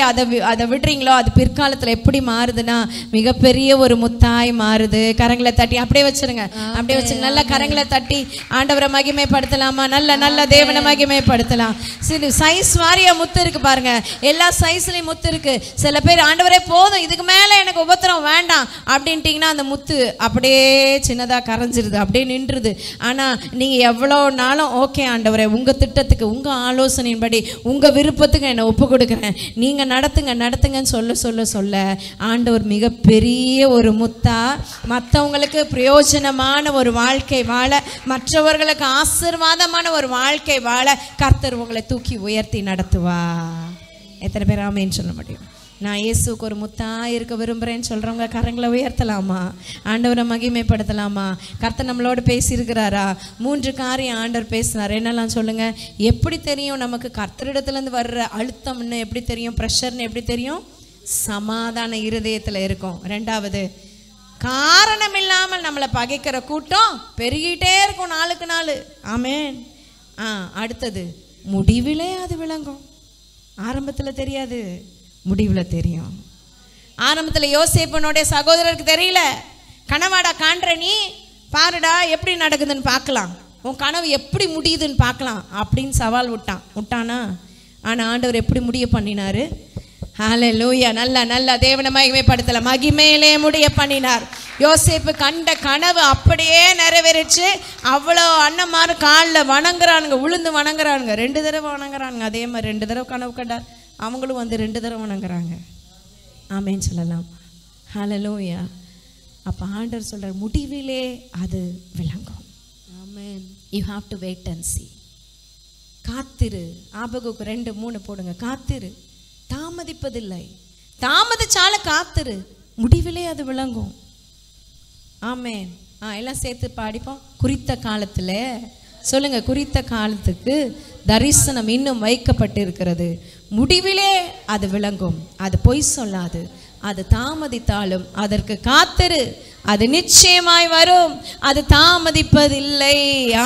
அதை விடுறீங்களோ, அது பிற்காலத்தில் எப்படி மாறுதுன்னா மிகப்பெரிய ஒரு முத்தாய் மாறுது. கரங்களை தட்டி அப்படியே வச்சுருங்க, அப்படியே வச்சுருங்க. நல்ல கரங்களை தட்டி ஆண்டவரை மகிமைப்படுத்தலாமா? நல்ல தேவனை மகிமைப்படுத்தலாம். சரி, சைஸ் வாரியா முத்து இருக்கு பாருங்க. எல்லா சைஸ்லையும் முத்து இருக்கு. சில பேர் ஆண்டவரே போதும், இதுக்கு மேலே எனக்கு உபத்திரம் வேண்டாம் அப்படின்ட்டிங்கன்னா அந்த முத்து அப்படியே சின்னதாக கரைஞ்சிருது, அப்படியே நின்றுது. ஆனால் நீங்கள் எவ்வளோ நாளும் ஓகே ஆண்டவரே, உங்கள் திட்டத்துக்கு, உங்கள் ஆலோசனையின்படி, உங்கள் விருப்பத்துக்கு என்னை ஒப்பு கொடுக்குறேன், நீங்கள் நடத்துங்கன்னு சொல்ல ஆண்டவர் மிகப்பெரிய ஒரு முத்தா மற்றவங்களுக்கு பிரயோஜனமான ஒரு வாழ்க்கை வாழ, மற்றவர்களுக்கு ஆசீர்வாதமான ஒரு வாழ்க்கை வாழ கர்த்தர் உங்களை தூக்கி உயர்த்தி நடத்துவா. எத்தனை பேர் ஆமேன்னு சொல்ல முடியும்? நான் இயேசுக்கு ஒரு முத்தா இருக்க விரும்புகிறேன்னு சொல்கிறவங்க கரங்களை உயர்த்தலாமா? ஆண்டவரை மகிமைப்படுத்தலாமா? கர்த்தர் நம்மளோடு பேசியிருக்கிறாரா? 3 காரியம் ஆண்டவர் பேசினார். என்னெல்லாம் சொல்லுங்கள். எப்படி தெரியும் நமக்கு கர்த்தரிடத்துலேருந்து வர்ற அழுத்தம்னு எப்படி தெரியும்? ப்ரெஷர்னு எப்படி தெரியும்? சமாதான இருதயத்தில் இருக்கும். 2வது, காரணம் இல்லாமல் நம்மளை பகைக்கிற கூட்டம் பெருகிட்டே இருக்கும் நாளுக்கு நாள். ஆமென். அடுத்தது, முடிவிலே அது விளங்கும். ஆரம்பத்தில் தெரியாது, முடிவில் தெரியும். ஆரம்பத்தில் யோசேப்பனுடைய சகோதரருக்கு தெரியல. கனவாடா காண்ற, நீ பாருடா எப்படி நடக்குதுன்னு பார்க்கலாம், உன் கனவு எப்படி முடியுதுன்னு பார்க்கலாம் அப்படின்னு சவால் விட்டானா? ஆனால் ஆண்டவர் எப்படி முடிய பண்ணினாரு? ஹல்லேலூயா. நல்ல தேவனை மகிமைப்படுத்தலாம். மகிமையிலே முடிய பண்ணினார். யோசேப்பு கண்ட கனவு அப்படியே நிறைவேறிச்சு. அவ்வளோ அண்ணன்மார் காலில் வணங்குறானுங்க, உளுந்து வணங்குறானுங்க. 2 தடவை வணங்குறானுங்க. அதே மாதிரி 2 தடவை கனவு கண்டார். அவங்களும் வந்து 2 தடவை வணங்குறாங்க. ஆமேன்னு சொல்லலாம். ஹல்லேலூயா. அப்போ ஆண்டவர் சொல்கிறார், முடிவிலே அது விளங்கும். Amen. You have to wait and see. காத்திரு. ஆபகுக்கு 2:3 போடுங்க. காத்திரு, தாமதிப்பதில்லை. தாமதிச்சால காத்திரு, முடிவிலே அது விளங்கும். ஆமென். எல்லாம் சேர்த்து பாடிப்போம். குறித்த காலத்தில் சொல்லுங்க, குறித்த காலத்துக்கு தரிசனம் இன்னும் வைக்கப்பட்டிருக்கிறது, முடிவிலே அது விளங்கும். அது பொய் சொல்லாது. அது தாமதித்தாலும் அதற்கு காத்திரு, அது நிச்சயமாய் வரும், அது தாமதிப்பதில்லை.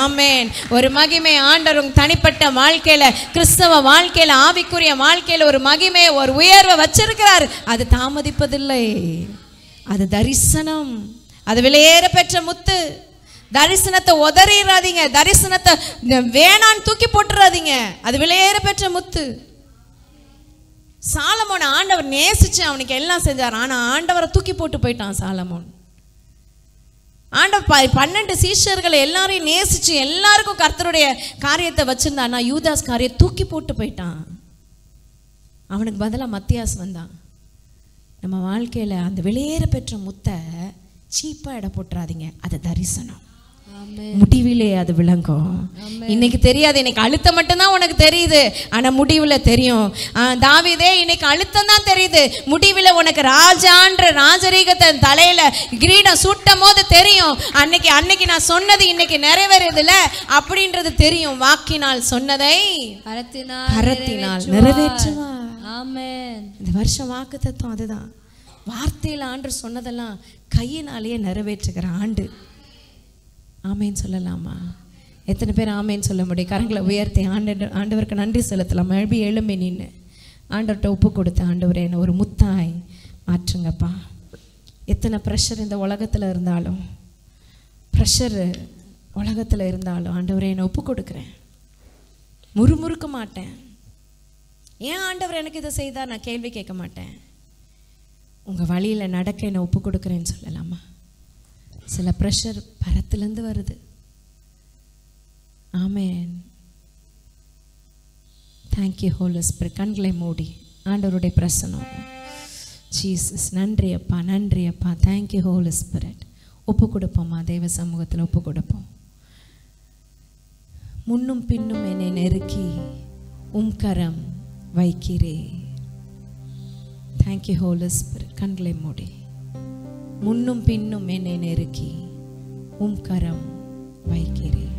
ஆமென். ஒரு மகிமை ஆண்டவர் தனிப்பட்ட வாழ்க்கையில, கிறிஸ்தவ வாழ்க்கையில, ஆவிக்குரிய வாழ்க்கையில ஒரு மகிமை, ஒரு உயர்வை வச்சிருக்கிறார். அது தாமதிப்பதில்லை. அது தரிசனம், அது விலையேற பெற்ற முத்து. தரிசனத்தை உதறிடாதீங்க, தரிசனத்தை வேணான்னு தூக்கி போட்டுறாதீங்க. அது விலையேற பெற்ற முத்து. சாலமோன் ஆண்டவர் நேசிச்சு அவனுக்கு எல்லாம் செஞ்சார். ஆனால் ஆண்டவரை தூக்கி போட்டு போயிட்டான் சாலமோன். ஆண்டவர் 12 சீஷர்களை எல்லாரையும் நேசிச்சு எல்லாருக்கும் கர்த்தருடைய காரியத்தை வச்சிருந்தான்னா யூதாஸ் காரியம் தூக்கி போட்டு போயிட்டான். அவனுக்கு பதிலாக மத்தியாஸ் வந்தான். நம்ம வாழ்க்கையில் அந்த வெளியேற பெற்ற முத்தை சீப்பாக இட போட்டுறாதீங்க. அது தரிசனம். முடிவிலே அது விளங்கும். இன்னைக்கு தெரியாது, இன்னைக்கு அழுத்தம் மட்டும்தான் உனக்கு தெரியுது, ஆனா முடிவுல தெரியும். தாவீதே, இன்னைக்கு அழுத்தம் தான் தெரியுது, முடிவுல உனக்கு ராஜான்ற ராஜரீகத்தை தலையில கிரீடம் சூட்டும் போது தெரியும். அன்னைக்கு நான் சொன்னது இன்னைக்கு நிறைவேறுதுல அப்படின்றது தெரியும். வாக்கினால் சொன்னதை கரத்தினால் நிறைவேற்றுவார். ஆமென். இந்த வருஷம் வாக்கு தத்துவம் அதுதான். வார்த்தையில் ஆண்டு சொன்னதெல்லாம் கையினாலேயே நிறைவேற்றுகிற ஆண்டு. ஆமேன் சொல்லலாமா? எத்தனை பேர் ஆமேன் சொல்ல முடியும்? கரங்களை உயர்த்தி ஆண்டவருக்கு நன்றி செலுத்தலாம். எழும்பி நின்று ஆண்டவர்கிட்ட ஒப்பு கொடுத்த, ஆண்டவரே என்னை ஒரு முத்தாய் மாற்றுங்கப்பா. எத்தனை ப்ரெஷர் இந்த உலகத்தில் இருந்தாலும், ப்ரெஷரு உலகத்தில் இருந்தாலும் ஆண்டவரே என்னை ஒப்பு கொடுக்குறேன். முறுமுறுக்க மாட்டேன். ஏன் ஆண்டவர் எனக்கு இதை செய்தால் நான் கேள்வி கேட்க மாட்டேன். உங்கள் வழியில் நடக்க என்னை ஒப்பு கொடுக்குறேன்னு சொல்லலாமா? சில ப்ரெஷர் பரத்துலேருந்து வருது. ஆமென். Thank you holy spirit. கண்களை மூடி ஆண்டவருடைய பிரசனம். ஜீசஸ், நன்றி அப்பா, நன்றி அப்பா. Thank you holy spirit. ஒப்பு கொடுப்போம்மா, தேவ சமூகத்தில் ஒப்பு கொடுப்போம். முன்னும் பின்னும் என்னை நெருக்கி கரம் வைக்கிறே. Thank you holy spirit. கண்களை மூடி. முன்னும் பின்னும் என்னை நெருக்கி கரம் வைக்கிறேன்.